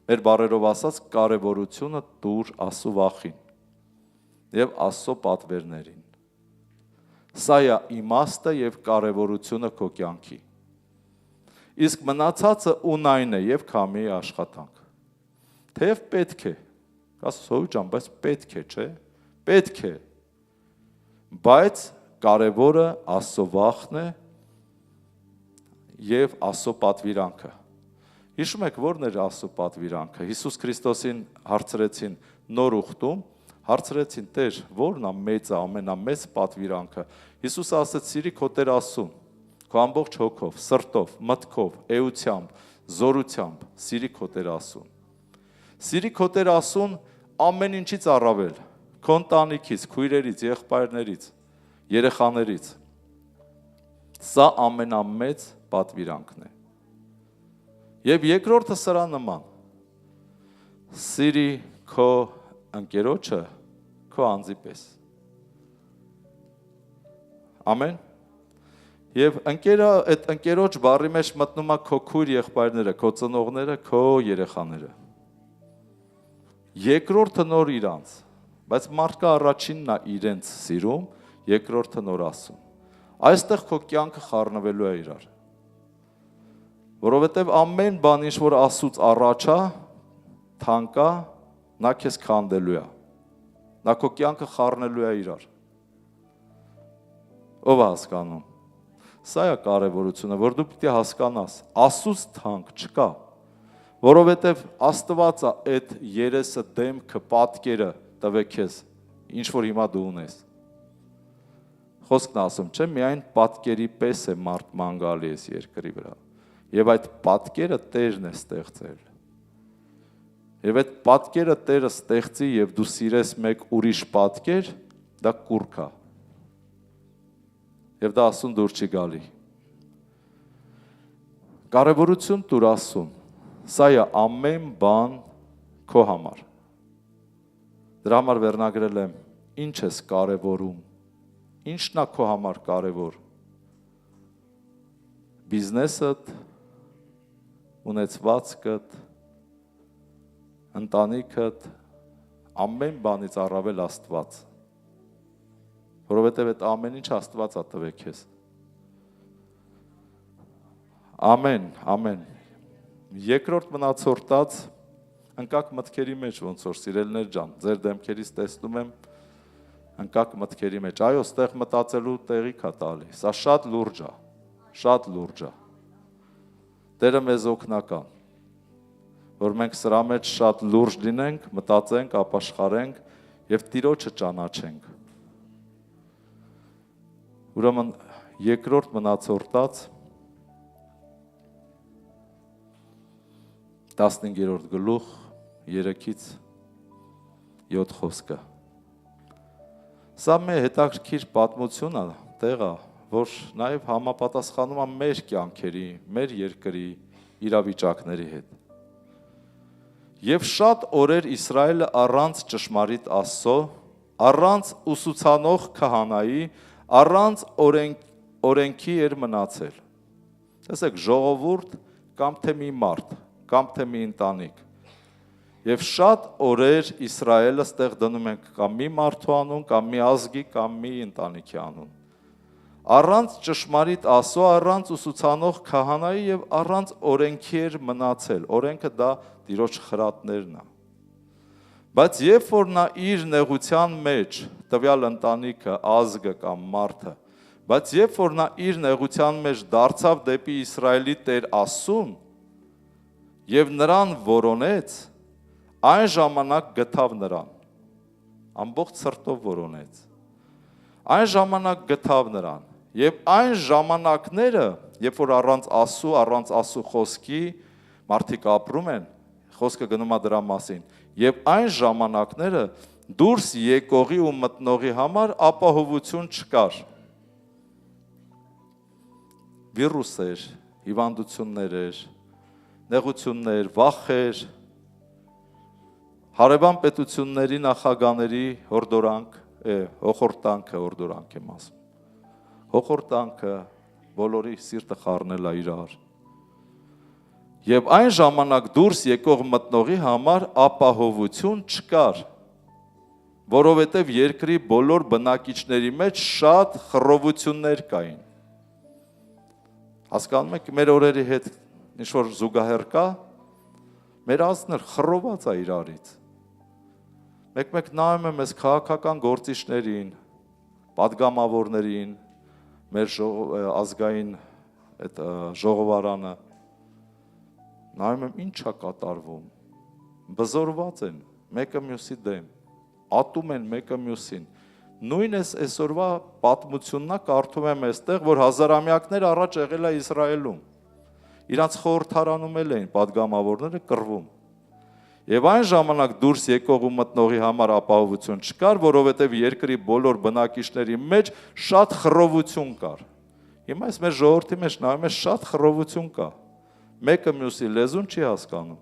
Մեր բառերով ասած կարևորությունը տուր Աստծո վախին եւ Աստծո պատվերներին։ Սա է իմաստը եւ կարևորությունը քո կյանքի։ Իսկ մնացածը ունայն է եւ քամի աշխատանք։ Թեև պետք է, ասես հո ջան, բայց պետք է, չէ՞։ Պետք է։ Բայց կարևորը Աստծո վախն է եւ Աստծո պատվիրանքը։ Հիշում եք ո՞րն էր Աստծո պատվիրանքը։ Հիսուս Քրիստոսին հարցրեցին նոր ուխտում, հարցրեցին Տեր, ո՞րն է մեծը, ամենամեծ պատվիրանքը։ Հիսուսը ասաց՝ սիրի քո Տեր Աստծուն, քո ամբողջ հոգով, սրտով, մտքով, էությամբ, զորությամբ, սիրի քո Տեր Աստծուն։ Սիրի քո Տեր Աստծուն ամեն ինչից առավել, քո ընտանիքից, քույրերից, եղբայրներից, երեխաներից։ Սա ամենամեծ պատվիրանքն է։ Եվ երկրորդը սրա նման։ Սիրի քո ընկերոջը քո անձի պես։ Ամեն։ Եվ այդ ընկերոջ բառի մեջ մտնում է քո քույր եղբայրները, քո ծնողները, քո երեխաները։ Երկրորդը նոր իրանց, բայց մարդկա առաջինն է իրենց սիրում, երկրորդը նոր Աստծուն։ Այստեղ քո կյանքը խառնվելու է իրար։ Որովհետև ամեն բան, ինչ որ Աստծուց առաջ է, թանկ է, նա քեզ քանդելու է։ Նա քո կյանքը խառնելու է իրար։ Ով է հասկանում։ Սա է կարևորությունը, որ դու պիտի հասկանաս, Աստծուց թանկ չկա, որովհետև Աստված է այդ երեսը, դեմքը, պատկերը տվե քեզ, ինչ որ հիմա դու ունես։ Խոսքն ասում, չէ, միայն պատկերի պես է մարդ ման գալի այս երկրի վրա։ Եվ այդ պատկերը Տերն է ստեղծել։ Եվ այդ պատկերը Տերը ստեղծի եւ դու սիրես մեկ ուրիշ պատկեր, դա կուրք է։ Եվ դա Աստծուն դուր չի գալի։ Կարևորություն տուր Աստծուն։ Սա է ամեն բան քո համար։ Դրա համար վերնագրել եմ ինչ ես կարևորում։ Ինչն է քո համար կարևոր։ Բիզնեսդ, ունեցվածքդ, ընտանիքդ, ամեն բանից առավել Աստված։ Որովհետև այդ ամեն ինչ Աստված է տվել քեզ։ Ամեն, ամեն։ Երկրորդ մնացորդած ընկակ մտքերի մեջ ոնց որ սիրելներ ջան, ձեր դեմքերից տեսնում եմ ընկակ մտքերի մեջ։ Այո, ստեղ մտածելու տեղիք է տալի։ Սա շատ լուրջ է, շատ լուրջ է։ Տերը մեզ օգնական, որ մենք սրա մեջ շատ լուրջ լինենք, մտածենք, ապաշխարենք եւ Տիրոջը ճանաչենք։ Ուրեմն երկրորդ մնացորդած 15-րդ գլուխ 3-ից 7 խոսքը։ Սա մեր հետաքրքիր պատմություն է, տեղ է, որ նաև համապատասխանում է մեր կյանքերի, մեր երկրի իրավիճակների հետ։ Եվ շատ օրեր Իսրայելը առանց ճշմարիտ Աստծո, առանց ուսուցանող քահանայի, առանց օրենքի էր մնացել։ Տեսեք, ժողովուրդ կամ թե մի մարդ, կամ թե մի ընտանիք։ Եվ շատ օրեր Իսրայելը ստեղ դնում ենք կամ մի մարդու անուն, կամ մի ազգի, կամ մի ընտանիքի անուն։ Առանց ճշմարիտ Աստծո, առանց ուսուցանող քահանայի եւ առանց օրենքի էր մնացել։ Օրենքը դա Տիրոջ խրատներն է։ Բայց երբ որ նա իր նեղության մեջ տվյալ ընտանիքը, ազգը կամ մարդը, բայց երբ որ նա իր նեղության մեջ դարձավ դեպի Իսրայելի Տեր Աստծուն եւ նրան որոնեց, այն ժամանակ գտավ նրան։ Ամբողջ սրտով որոնեց։ Այն ժամանակ գտավ նրան։ Եվ այն ժամանակները, երբ որ առանց Աստծու խոսքի մարդիկ ապրում են, խոսքը գնում է դրա մասին, եւ այն ժամանակները դուրս եկողի ու մտնողի համար ապահովություն չկար։ Վիրուսեր, հիվանդություններ էր, նեղություններ, վախեր, հարևան պետությունների նախագաների հոխորտանքը եմ ասում։ Հոխորտանքը բոլորի սիրտը խառնել է իրար։ Եվ այն ժամանակ դուրս եկող մտնողի համար ապահովություն չկար, որովհետև երկրի բոլոր բնակիչների մեջ շատ խռովություններ կային։ Հասկանում եք, մեր օրերի հետ ինչ-որ զուգահեռ կա, մեր ազգն էլ խռոված է իրարից։ Մեկ-մեկ նայում եմ այս քաղաքական գործիչներին, պատգամավորներին, մեր ազգային ժողովարանը, նայում եմ ինչ է կատարվում, բզորված են մեկը մյուսի դեմ, ատում են մեկը մյուսին, նույն այսօրվա պատմությունն է կարդում եմ այստեղ, որ հազարամյակներ առաջ եղել է Իսրայելում, իրանց խորհրդարանում էլ էին պատգամավորները կռվում, եւ այն ժամանակ դուրս եկող ու մտնողի համար ապահովություն չկար, որովհետեւ երկրի բոլոր բնակիչների մեջ շատ խռովություն կար։ Հիմա այս մեր ժողովրդի մեջ նայում ես շատ խռովություն կա։ Մեկը մյուսի լեզուն չի հասկանում։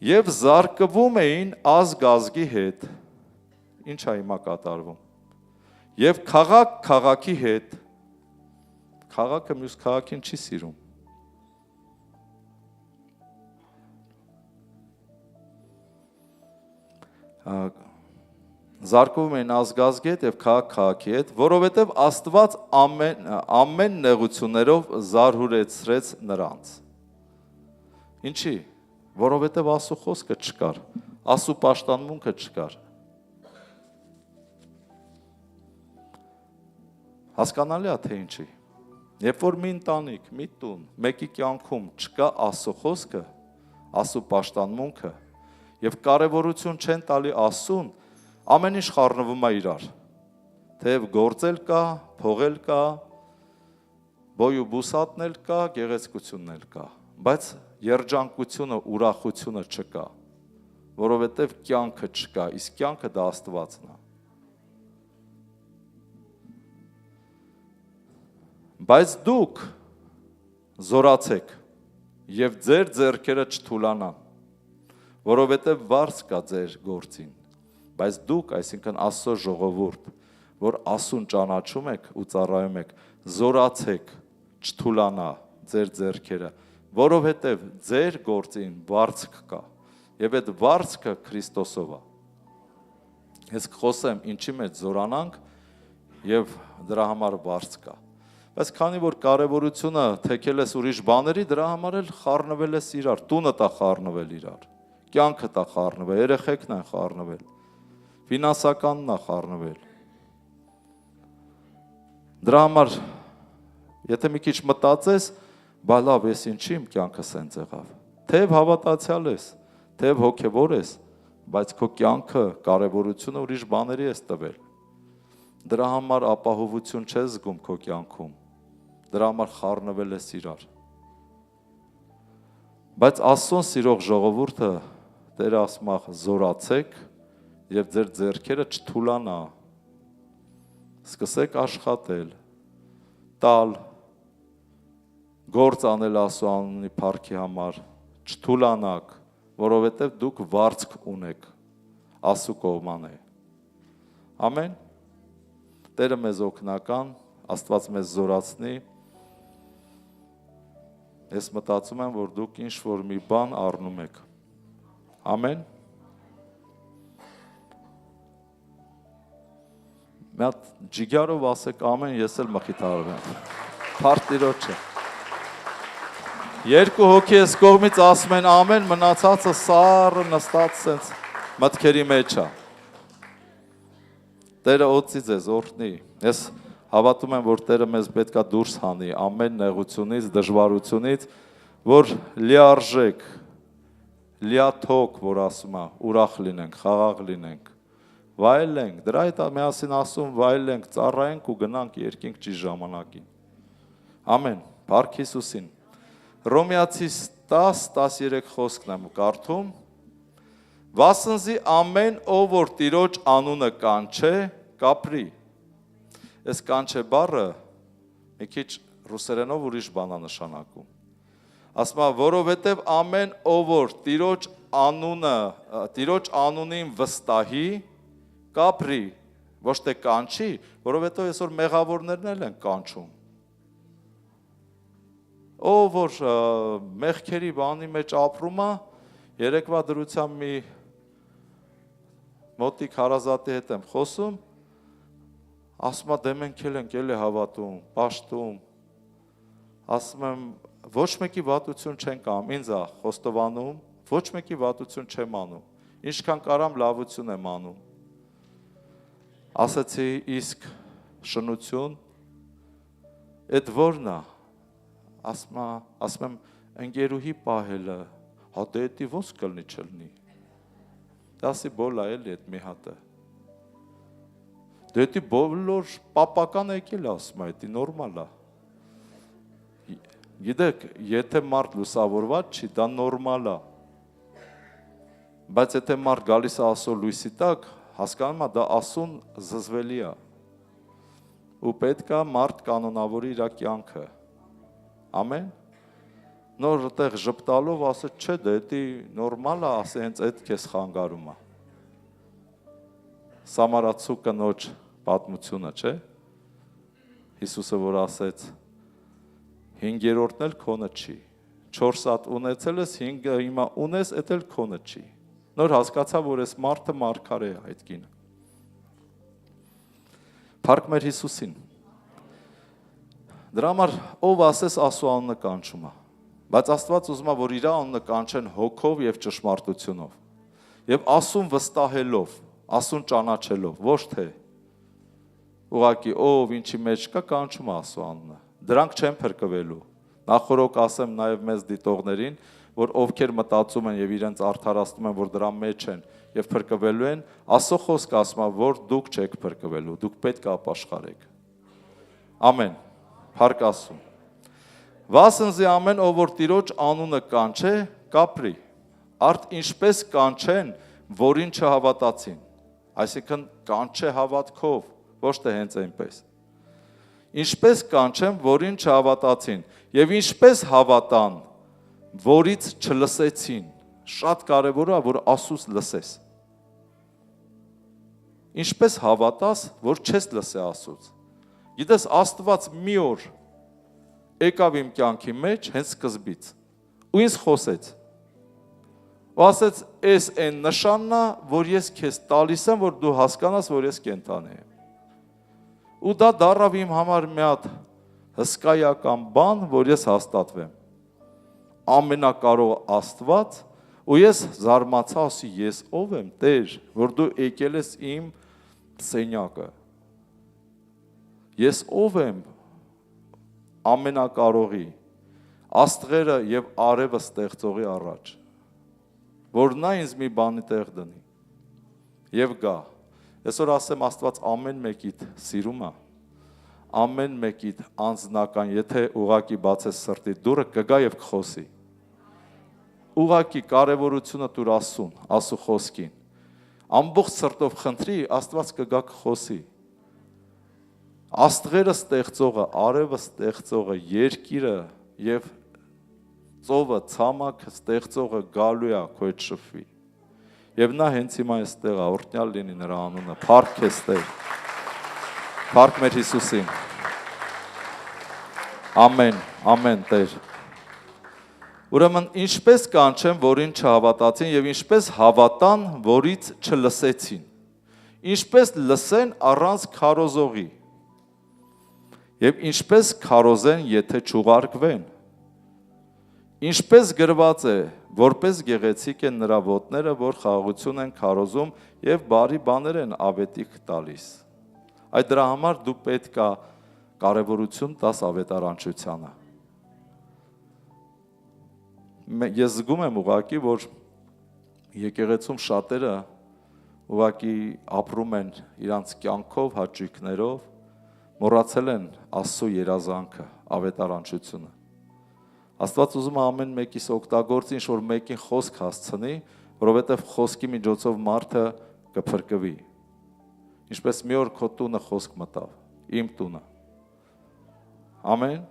Եվ զարկվում էին ազգ ազգի հետ։ Ինչ է հիմա կատարվում։ Եվ քաղաք քաղաքի հետ։ Քաղաքը մյուս քաղաքին չի սիրում։ Զարկվում էին ազգ ազգի հետ եւ քաղաք քաղաքի հետ, որովհետեւ Աստված ամեն նեղություններով զարհուրեցրեց նրանց։ Ինչի՞։ Որովհետեւ Աստծո խոսքը չկար, Աստծո պաշտամունքը չկար։ Հասկանալի է թե ինչի։ Երբ որ մի ընտանիք, մի տուն, մեկի կյանքում չկա Աստծո խոսքը, Աստծո պաշտամունքը, եւ կարևորություն չեն տալի Աստծուն, ամեն ինչ խառնվում է իրար։ Թեև գործել կա, փողել կա, բոյ ու բուսատն էլ կա, գեղեցկությունն էլ կա, բայց երջանկությունը, ուրախությունը չկա, որովհետև կյանքը չկա, իսկ կյանքը դա Աստվածն է։ Բայց դուք զորացեք եւ ձեր ձեռքերը չթուլանան, որովհետև վարձ կա ձեր գործին, բայց դուք, այսինքն Աստծո ժողովուրդ, որ Աստծուն ճանաչում եք ու ծառայում եք, զորացեք, չթուլանա ձեր ձեռքերը, որովհետև ձեր գործին վարձք կա, եւ այդ վարձքը Քրիստոսով է։ Ես կխոսեմ ինչի մեջ զորանանք եւ դրա համար վարձ կա։ Բայց քանի որ կարևորությունը թեքել ես ուրիշ բաների, դրա համար էլ խառնվել ես իրար, տունը տա խառնվել իրար, կյանքը տա խառնվել, երեխեքն են խառնվել, ֆինանսականն է խառնվել։ Դրա համար, եթե մի քիչ մտածես, բա լավ, ես ինչի իմ կյանքը սենց եղավ, թեև հավատացյալ ես, թեև հոգևոր ես, բայց քո կյանքը կարևորությունը ուրիշ բաների ես տվել։ Դրա համար ապահովություն չես զգում քո կյանքում, դրա համար խառնվել ես իրար։ Բայց Աստծուն սիրող ժողովուրդը Տերը ասում է զորացեք եւ ձեր ձեռքերը չթուլանա, սկսեք աշխատել, տալ, գործ անել Աստծո անունի փառքի համար, չթուլանաք, որովհետև դուք վարձք ունեք Աստծո կողմանը։ Ամեն։ Տերը մեզ օգնական, Աստված մեզ զորացնի։ Ես մտածում եմ, որ դուք ինչ-որ մի բան առնում եք։ Ամեն։ Մի հատ ջիգարով ասեք ամեն, ես էլ մխիթարվեմ։ Փարտիրոջ է։ Երկու հոգի ես կողմից ասում են ամեն, մնացածը սառը նստած սենց մտքերի մեջ է։ Տերը օծի ձեզ, օրհնի։ Ես հավատում եմ, որ Տերը մեզ պետք է դուրս հանի ամեն նեղությունից, դժվարությունից, որ լիարժեք, լիաթոք, որ ասում է, ուրախ լինենք, խաղաղ լինենք, վայելենք, դրա հետ միասին ասում, վայելենք, ծառայենք ու գնանք երկինք ճիշտ ժամանակին։ Ամեն, Փառք Հիսուսին։ Հռոմեացիս 10:13 խոսքն եմ կարդում։ Վասնզի ամեն ով որ Տիրոջ անունը կանչե, կապրի։ Այս կանչե բառը մի քիչ ռուսերենով ուրիշ բան է նշանակում։ Ասում է, որովհետև ամեն ով որ Տիրոջ անունին վստահի, կապրի, ոչ թե կանչի, որովհետև այսօր մեղավորներն էլ են կանչում։ Ով որ մեղքերի բանի մեջ ապրում է, երեկվա դրությամբ մի մոտիկ հարազատի հետ եմ խոսում, ասում է դե մենք էլ ենք էլի հավատում, պաշտում, ասում եմ ոչ մեկի վատություն չենք անում, ինձ է խոստովանում, ոչ մեկի վատություն չեմ անում, ինչքան կարամ լավություն եմ անում։ Ասացի իսկ շնություն, այդ որն է, ասում եմ ընկերուհի պահելը, հա դե էդի ոնց կլնի չլնի, դասի բոլա էլի էդ մի հատը, դե էդի բոլոր պապական եկել ասում է, էդի նորմալ է, գիտեք, եթե մարդ լուսավորված չի, դա նորմալ է, բայց եթե մարդ գալիս է ասոր լույսի տակ, հասկանում է, դա ասուն զզվելի է, ու պետք է մարդ կանոնավորի իր կյանքը, ամեն, նոր տեղ ժպտալով ասը, չէ, դա էդի նորմալ է, ասը հենց էդ կես խանգարում է, Սամարացու կնոջ պատմությունը, չէ, Հիսուսը որ ասեց, 5-րդն էլ քոնը չի, 4 հատ ունեցել ես, 5-ը հիմա ունես, էդ էլ քոնը չի, նոր հասկացա, որ ես մարդը մարգար է այդ կինը, Փառք մեր Հիսուսին, դրա համար ով ասես ասու անունը կանչում է, բայց Աստված ուզում է, որ իր անունը կանչեն հոգով և ճշմարտությունով, և ասուն վստահելով, ասուն ճանաչելով, ոչ թե ուղղակի ով ինչի մեջ կա կանչում է ասու անունը, դրանք չեն փրկվելու, նախորոք ասեմ նաև մեզ դիտողներին, որ ովքեր մտածում են և իրենց արդարացնում են, որ դրա մեջ են և փրկվելու են, ասո խոսք ասում է, որ դուք չեք փրկվելու, դուք պետք է ապաշխարեք, ամեն, Փառք ասում, վասնզի ամեն ով որ Տիրոջ անունը կանչե, կապրի, արդ ինչպես կանչեն, որին չհավատացին, այսինքն կանչե հավատքով, ոչ թե հենց այնպես, ինչպես կանչեն, որին չհավատացին, և ինչպես հավատան, որից չլսեցին, շատ կարևոր է, որ ասուս լսես, ինչպես հավատաս, որ չես լսե ասուց, գիտես Աստված մի օր եկավ իմ կյանքի մեջ հենց սկզբից ու ինձ խոսեց ու ասեց ես այն նշանն է որ ես քեզ տալիս եմ որ դու հասկանաս որ ես կենտանի եմ ու դա դառավ իմ համար մի հատ հսկայական բան որ ես հաստատվեմ ամենակարող Աստված ու ես զարմացա ասի ես ով եմ Տեր որ դու եկել ես իմ սենյակը Ես ով եմ ամենակարողի, աստղերը և արևը ստեղծողի առաջ, որ նա ինձ մի բանի տեղ դնի, և գա, այսօր ասեմ աստված ամեն մեկիդ սիրում է, ամեն մեկիդ անձնական, եթե ուղակի բացես սրտի դուրը կգա և կխոսի, ուղակի կարևորությունը դուր ասուն, ասու խոսքին, ամբողջ սրտով խնդրի, աստված կգա կխոսի, Աստղերը ստեղծողը, արևը ստեղծողը, երկիրը և ծովը, ցամաքը ստեղծողը գալու է քո հետ շփվի։ Եվ նա հենց հիմա այստեղ է, օրհնյալ լինի նրա անունը, փառք քեզ Տեր։ Փառք մեր Հիսուսին։ Ամեն, ամեն Տեր։ Ուրեմն ինչպես կանչեն, որին չհավատացին, եւ ինչպես հավատան, որից չլսեցին։ Ինչպես լսեն առանց քարոզողի, եւ ինչպես քարոզեն, եթե չուղարկվեն։ Ինչպես գրված է, որպես գեղեցիկ են նրա ոտները, որ խաղաղություն են քարոզում եւ բարի բաներ են ավետիք տալիս։ Այդ դրա համար դու պետք է կարևորություն տաս ավետարանչությանը։ Ես զգում եմ ուղղակի, որ եկեղեցում շատերը ուղղակի ապրում են իրանց կյանքով, հաճույքներով, մոռացել են Աստծո երազանքը, ավետարանչությունը։ Աստված ուզում է ամեն մեկիս օգտագործի, ինչ որ մեկին խոսք հասցնի, որովհետև խոսքի միջոցով մարդը կփրկվի։ Ինչպես մի օր քո տունը խոսք մտավ, իմ տունը։ Ամեն։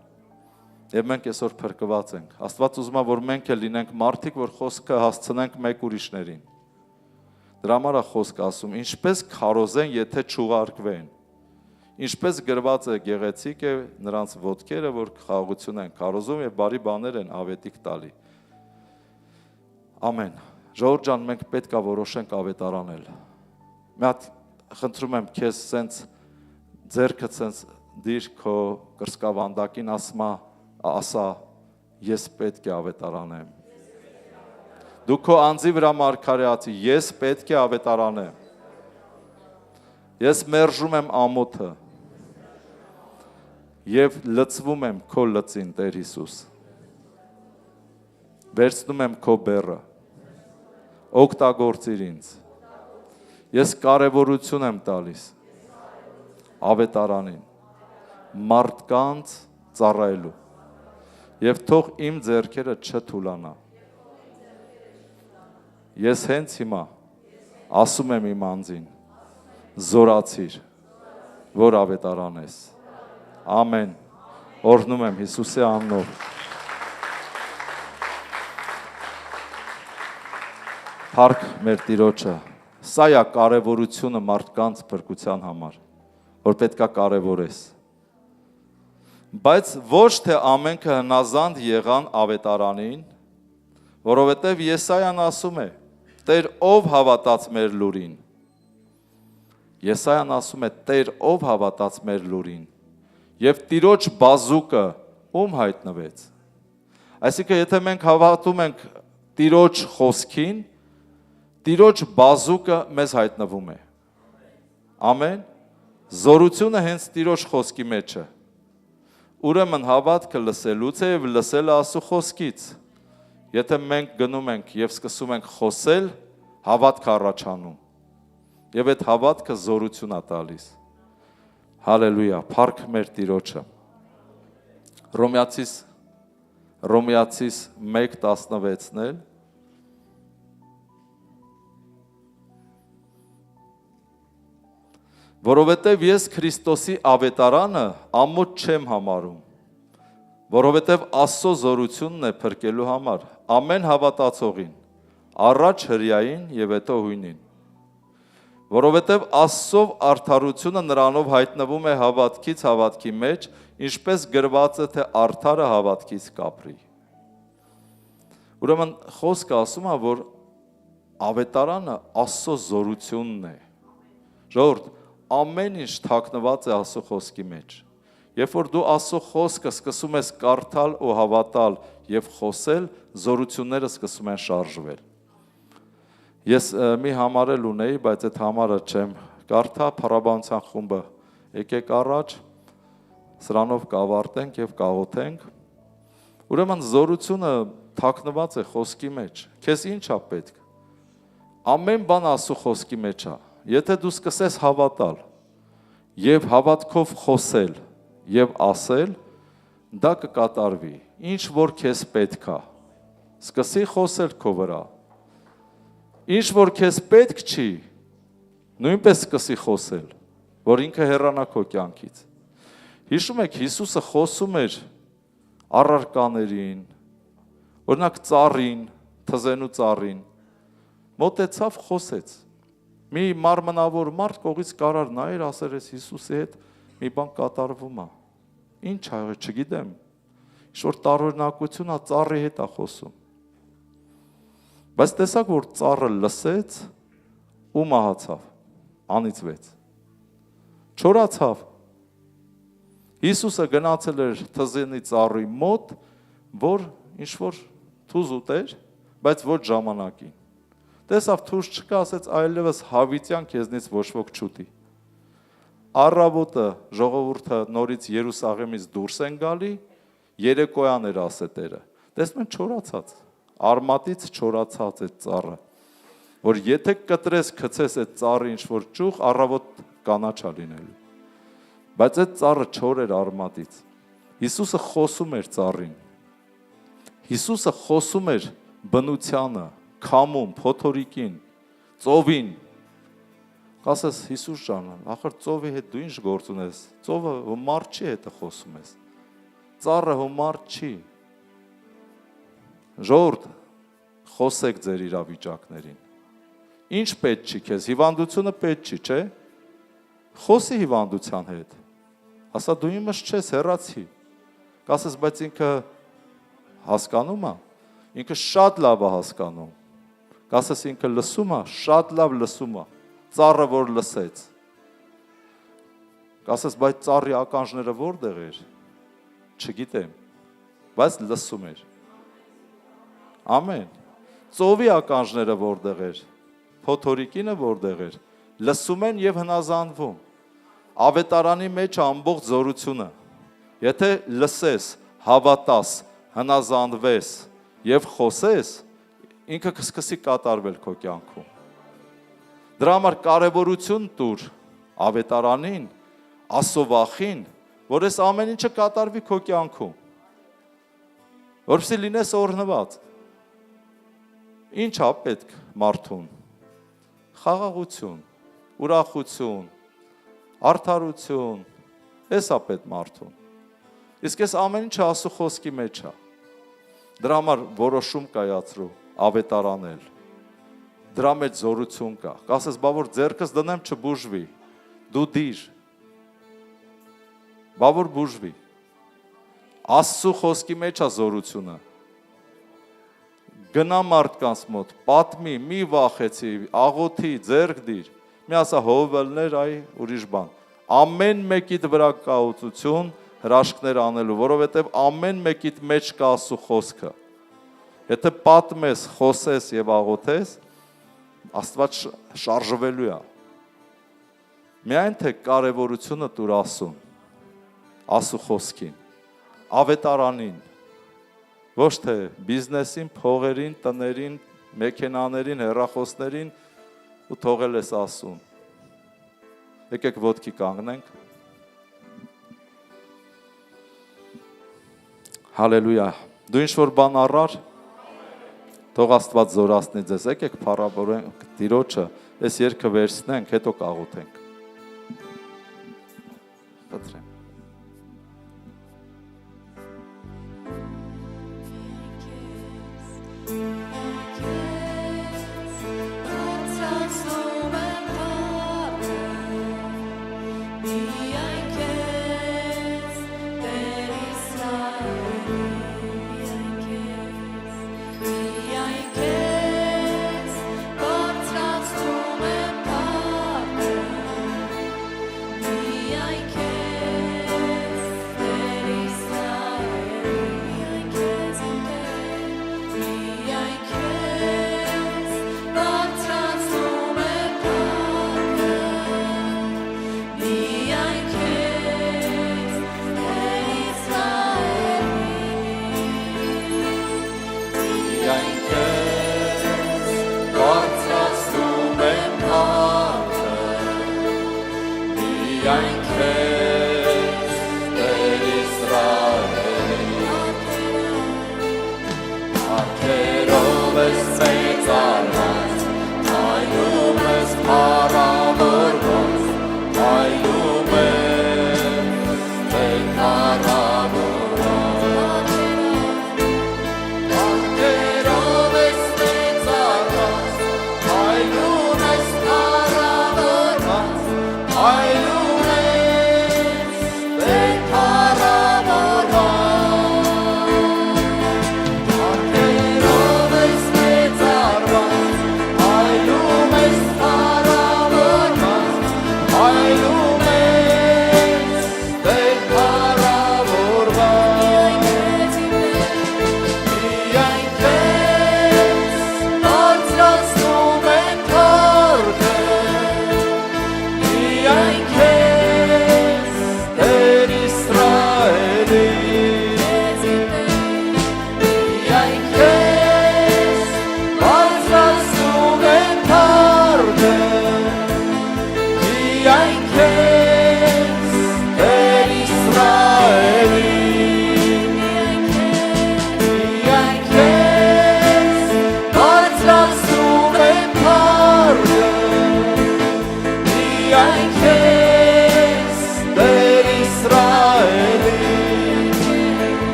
Եվ մենք այսօր փրկված ենք։ Աստված ուզում է, որ մենք էլ լինենք մարդիկ, որ խոսքը հասցնենք մեկ ուրիշներին։ Դրա համար է խոսքը ասում, ինչպես քարոզեն, եթե չուղարկվեն։ Ինչպես գրված է գեղեցիկ է նրանց ոտքերը, որ խաղաղություն են քարոզում եւ բարի բաներ են ավետիք տալի։ Ամեն։ Ժողովուրդ ջան, մենք պետք է որոշենք ավետարանել։ Մի հատ խնդրում եմ քեզ սենց ձեռքը սենց դիր քո կրսկավանդակին ասա ես պետք է ավետարանեմ։ Դու քո անձի վրա մարգարեացի, ես պետք է ավետարանեմ։ Ես մերժում եմ ամոթը եւ լցվում եմ քո լծին, Տեր Հիսուս։ Վերցնում եմ քո բեռը, օգտագործիր ինձ։ Ես կարևորություն եմ տալիս ավետարանին, մարդկանց ծառայելու եւ թող իմ ձեռքերը չթուլանա։ Ես հենց հիմա ասում եմ իմ անձին, զորացիր, որ ավետարանես։ Ամեն։ Օրհնում եմ Հիսուսի անունով։ Փառք մեր Տիրոջը։ Սա է կարևորությունը մարդկանց փրկության համար, որ պետքա կարևորես։ Բայց ոչ թե ամենքը հնազանդ եղան ավետարանին, որովհետև Եսայան ասում է. Տեր ով հավատաց մեր լուրին։ Եսայան ասում է. Տեր ով հավատաց մեր լուրին։ Եվ Տիրոջ բազուկը ում հայտնվեց։ Այսինքն, եթե մենք հավատում ենք Տիրոջ խոսքին, Տիրոջ բազուկը մեզ հայտնվում է։ Ամեն։ Զորությունը հենց Տիրոջ խոսքի մեջ է։ Ուրեմն հավատքը լսելուց է եւ լսելը Աստծո խոսքից։ Եթե մենք գնում ենք եւ սկսում ենք խոսել, հավատք առաջանում։ Եվ այդ հավատքը զորություն է տալիս։ Հալելույա, փառք մեր Տիրոջը։ Հռոմեացիս 1:16-ն էլ Որովհետև ես Քրիստոսի ավետարանը ամոթ չեմ համարում, որովհետև Աստծո զորությունն է փրկելու համար, ամեն հավատացողին, առաջ հրյային և հետո հույնին, որովհետև Աստծով արդարությունը նրանով հայտնվում է հավատքից հավատքի մեջ, ինչպես գրված է, թե արդարը հավատքից կապրի։ Ուրեմն խոսքը ասում է, որ ավետարանը Աստծո զորությունն է։ Ժողովուրդ, ամեն ինչ թաքնված է Աստծո խոսքի մեջ։ Երբ որ դու Աստծո խոսքը սկսում ես կարդալ ու հավատալ եւ խոսել, զորությունները սկսում են շարժվել։ Ես մի համարել ունեի, բայց այդ համարը չեմ կարդա, փառաբանության խումբը եկեք առաջ, սրանով կավարտենք եւ կաղոթենք։ Ուրեմն զորությունը թաքնված է խոսքի մեջ։ Քեզ ի՞նչ է պետք։ Ամեն բան Աստծո խոսքի մեջ է։ Եթե դու սկսես հավատալ եւ հավատքով խոսել եւ ասել, դա կկատարվի։ Ինչ որ քեզ պետք է, սկսի խոսել քո վրա։ Ինչ որ քեզ պետք չի, նույնպես սկսի խոսել, որ ինքը հեռանա քո կյանքից։ Հիշում եք, Հիսուսը խոսում էր առարկաներին, օրինակ ծառին, թզենու ծառին, մոտեցավ, խոսեց։ Մի մարմնավոր մարդ կողից կարար նայեր, ասեր ես Հիսուսի հետ մի բան կատարվում է։ Ինչ ա, չգիտեմ։ Ինչ-որ տարօրինակություն է, ծառի հետ է խոսում։ Բայց տեսակ, որ ծառը լսեց ու մահացավ։ անիծվեց։ Չորացավ։ Հիսուսը գնացել էր թզենի ծառի մոտ, որ ինչ-որ թուզ ուտեր, բայց ոչ ժամանակին։ Տեսավ թուզ չկա, ասեց այլևս հավիտյան քեզնից ոչ ոք չուտի։ Առավոտը ժողովուրդը նորից Երուսաղեմից դուրս են գալի, երեկոյան էր ասետերը։ Տեսնում են չորացած, արմատից չորացած այդ ծառը, որ եթե կտրես գցես այդ ծառի ինչ-որ ճյուղ, առավոտ կանաչա լինելու։ Բայց այդ ծառը չոր էր արմատից։ Հիսուսը խոսում էր ծառին։ Հիսուսը խոսում էր բնությանը, քամում, փոթորիկին, ծովին։ Կասես Հիսուս ջան, ախր ծովի հետ դու ինչ գործ ունես։ Ծովը մարդ չի հետ խոսում ես։ Ծառը մարդ չի։ Ժողովուրդ, խոսեք ձեր իրավիճակներին։ Ինչ պետք չի քեզ, հիվանդությունը պետք չի, չէ՞։ Խոսի հիվանդության հետ։ Ասա դու իմս չես, հեռացի։ Կասես, բայց ինքը հասկանում է, ինքը շատ լավ է հասկանում։ Կասես ինքը լսում է, շատ լավ լսում է։ Ծառը որ լսեց։ Կասես, բայց ծառի ականջները որտեղ էր։ Չգիտեմ, բայց լսում էր։ Ամեն։ Ծովի ականջները որտեղ էր։ Փոթորիկինը որտեղ էր։ Լսում են եւ հնազանդվում։ Ավետարանի մեջ ամբողջ զորությունը։ Եթե լսես, հավատաս, հնազանդվես եւ խոսես, ինքը կսկսի կատարվել քո կյանքում։ Դրա համար կարևորություն տուր ավետարանին, ասովախին, որ այս ամեն ինչը կատարվի քո կյանքում։ Որպեսզի լինես օրհնված։ Ինչ է պետք մարդուն։ Խաղաղություն, ուրախություն, արդարություն, էս է պետք մարդուն։ Իսկ այս ամեն ինչը Աստծո խոսքի մեջ է։ Դրա համար որոշում կայացրու ավետարանել։ Դրա մեջ զորություն կա։ Կասես, բա որ ձեռքս դնեմ չբուժվի։ Դու դիր։ Բա որ բուժվի։ Աստծո խոսքի մեջ է զորությունը։ Գնա մարդկանց մոտ, պատմի, մի վախեցի, աղոթի, ձեռք դիր։ Մի ասա հովվելներ, այ ուրիշ բան։ Ամեն մեկիդ վրա կա ուծություն, հրաշքներ անելու, որովհետև ամեն մեկիդ մեջ կա Աստծո խոսքը։ Եթե պատմես, խոսես եւ աղոթես, Աստված շարժվելու է։ Միայն թե կարևորությունը տուր Աստծուն, Աստծո խոսքին, ավետարանին, ոչ թե բիզնեսին, փողերին, տներին, մեքենաներին, հեռախոսներին ու թողել ես Աստծուն։ Եկեք ոտքի կանգնենք։ Հալելույա։ Դու ինչ-որ բան առար, թող Աստված զորացնի ձեզ։ Եկեք փառաբանենք Տիրոջը, այս երգը վերցնենք, հետո կաղոթենք։ Խնդրեմ։ Hallelujah.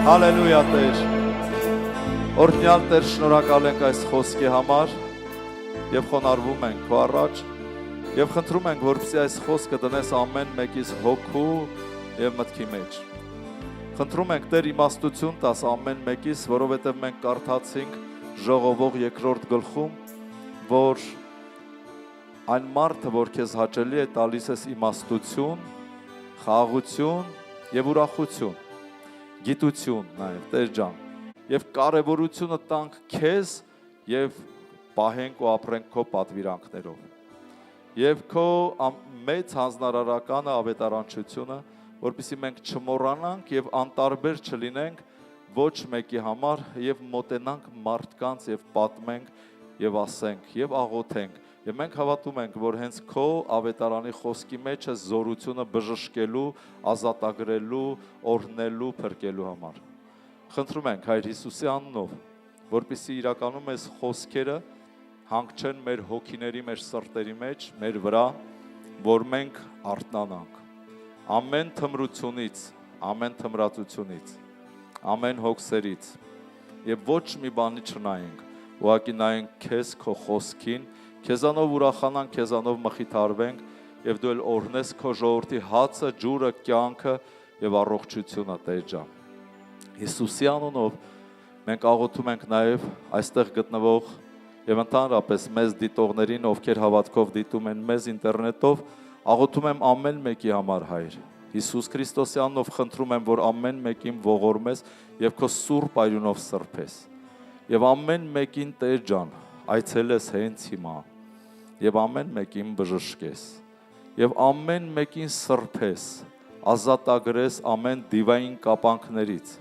Հալելույա Տեր։ Օրհնյալ Տեր, շնորհակալ ենք այս խոսքի համար եւ խոնարհվում ենք քո առաջ եւ խնդրում ենք, որպեսզի այս խոսքը դնես ամեն մեկիս հոգու եւ մտքի մեջ։ Խնդրում ենք Տեր իմաստություն տաս ամեն մեկիս, որովհետեւ մենք կարդացինք Ժողովող 2-րդ գլխում, որ այն մարդը, որ քեզ հաճելի է, տալիս ես իմաստություն, խաղաղություն եւ ուրախություն, գիտություն նաեւ, Տեր ջան, եւ կարեւորությունը տանք քեզ եւ պահենք ու ապրենք քո պատվիրանքներով։ Եվ քո մեծ հանձնարարականը ավետարանչությունը, որպեսզի մենք չմոռանանք եւ անտարբեր չլինենք ոչ մեկի համար եւ մոտենանք մարդկանց եւ պատմենք եւ ասենք եւ աղոթենք։ Եվ մենք հավատում ենք, որ հենց քո ավետարանի խոսքի մեջ է զորությունը բժշկելու, ազատագրելու, օրհնելու, փրկելու համար։ Խնդրում ենք Հայր Հիսուսի անունով, որպեսզի իրականում այս խոսքերը հանգչեն մեր հոգիների, մեր սրտերի մեջ, մեր վրա, որ մենք արթնանանք ամեն թմրությունից, ամեն թմրածությունից, ամեն հոգսերից եւ ոչ մի բանի չնայենք, ուղղակի նայենք քեզ, քո խոսքին, քեզանով ուրախանանք, քեզանով մխիթարվենք եւ դու էլ օրհնես քո ժողովրդի հացը, ջուրը, կյանքը եւ առողջությունը, Տեր ջան։ Հիսուսի անունով մենք աղոթում ենք նաեւ այստեղ գտնվող եւ ընդհանրապես մեզ դիտողներին, ովքեր հավատքով դիտում են մեզ ինտերնետով, աղոթում եմ ամեն մեկի համար, Հայր։ Հիսուս Քրիստոսի անունով խնդրում եմ, որ ամեն մեկին ողորմես եւ քո սուրբ այրունով սրբես։ Եվ ամեն մեկին, Տեր ջան, այցելես հենց հիմա եւ ամեն մեկին բժշկես եւ ամեն մեկին սրբես, ազատագրես ամեն դիվային կապանքներից։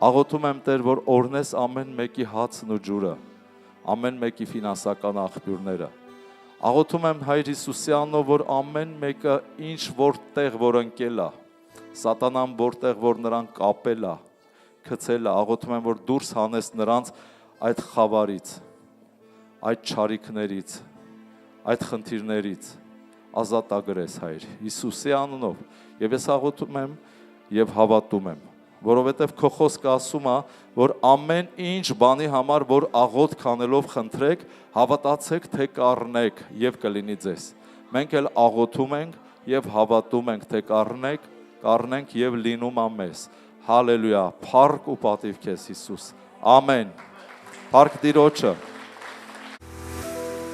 Աղոթում եմ, Տեր, որ օրհնես ամեն մեկի հացն ու ջուրը, ամեն մեկի ֆինանսական աղբյուրները։ Աղոթում եմ Հայր Հիսուսի անունով, որ ամեն մեկը ինչ որտեղ որ ընկել է, սատանան որտեղ որ նրան կապել է, գցել է, աղոթում եմ, որ դուրս հանես նրանց այդ խավարից, այդ չարիքներից, այդ խնդիրներից, ազատագրես, Հայր Հիսուսի անունով։ Եվ ես աղոթում եմ եւ հավատում եմ, որովհետև քո խոսքը ասում է, որ ամեն ինչ բանի համար, որ աղոթք անելով խնդրեք, հավատացեք, թե կառնեք եւ կլինի ձեզ։ Մենք էլ աղոթում ենք եւ հավատում ենք, թե կառնենք եւ լինում է մեզ։ Հալելույա, փառք ու պատիվ քեզ, Հիսուս։ Ամեն։ Փառք Տիրոջը։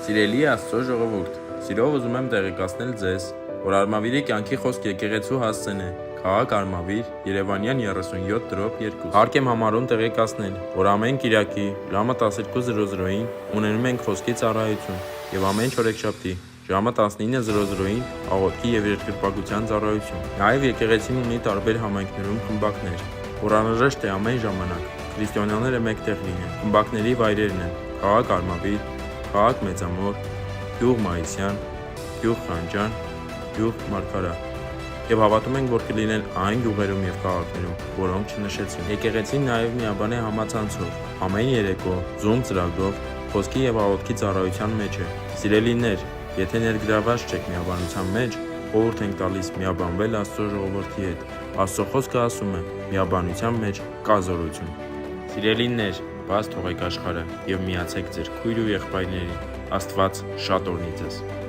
Սիրելի Աստծո ժողովուրդ, սիրով ուզում եմ տեղեկացնել ձեզ, որ Արմավիրի կյանքի խոսք եկեղեցու հասցեն է Քաղաք Արմավիր, Երևանյան 37/2։ Հարկ եմ համարում տեղեկացնել, որ ամեն Կիրակի ժամը 12:00-ին ունենում ենք խոսքի ծառայություն եւ ամեն չորեքշաբթի ժամը 19:00-ին աղոթքի եւ երկրպագության ծառայություն։ Նաեւ եկեղեցին ունի տարբեր համայնքներում խմբակներ, որ անհրաժեշտ է ամեն ժամանակ քրիստոնյաները մեկտեղ լինեն։ Խմբակների վայրերն են Քաղաք Արմավիր, Քաղաք Մեծամոր, Գյուղ Մայիսյան, Գյուղ Խանջան, Գյուղ Մարգարա։ Եվ հավատում ենք, որ կլինեն այն գյուղերում եւ քաղաքներում, որոնք չնշեցին։ Եկեղեցին նաեւ միաբան է համացանցով, ամեն երեկո Zoom ծրագրով խոսքի եւ աղոթքի ծառայության մեջ է։ Սիրելիներ, եթե ներգրաված չեք միաբանության մեջ, խորհուրդ ենք տալիս միաբանվել Աստծո ժողովրդի հետ։ Աստծո խոսքը ասում է. միաբանության մեջ կա զորություն։ Սիրելիներ, բաց թողեք աշխարհը եւ միացեք ձեր քույր ու եղբայրներին։ Աստված շատ օրհնի ձեզ։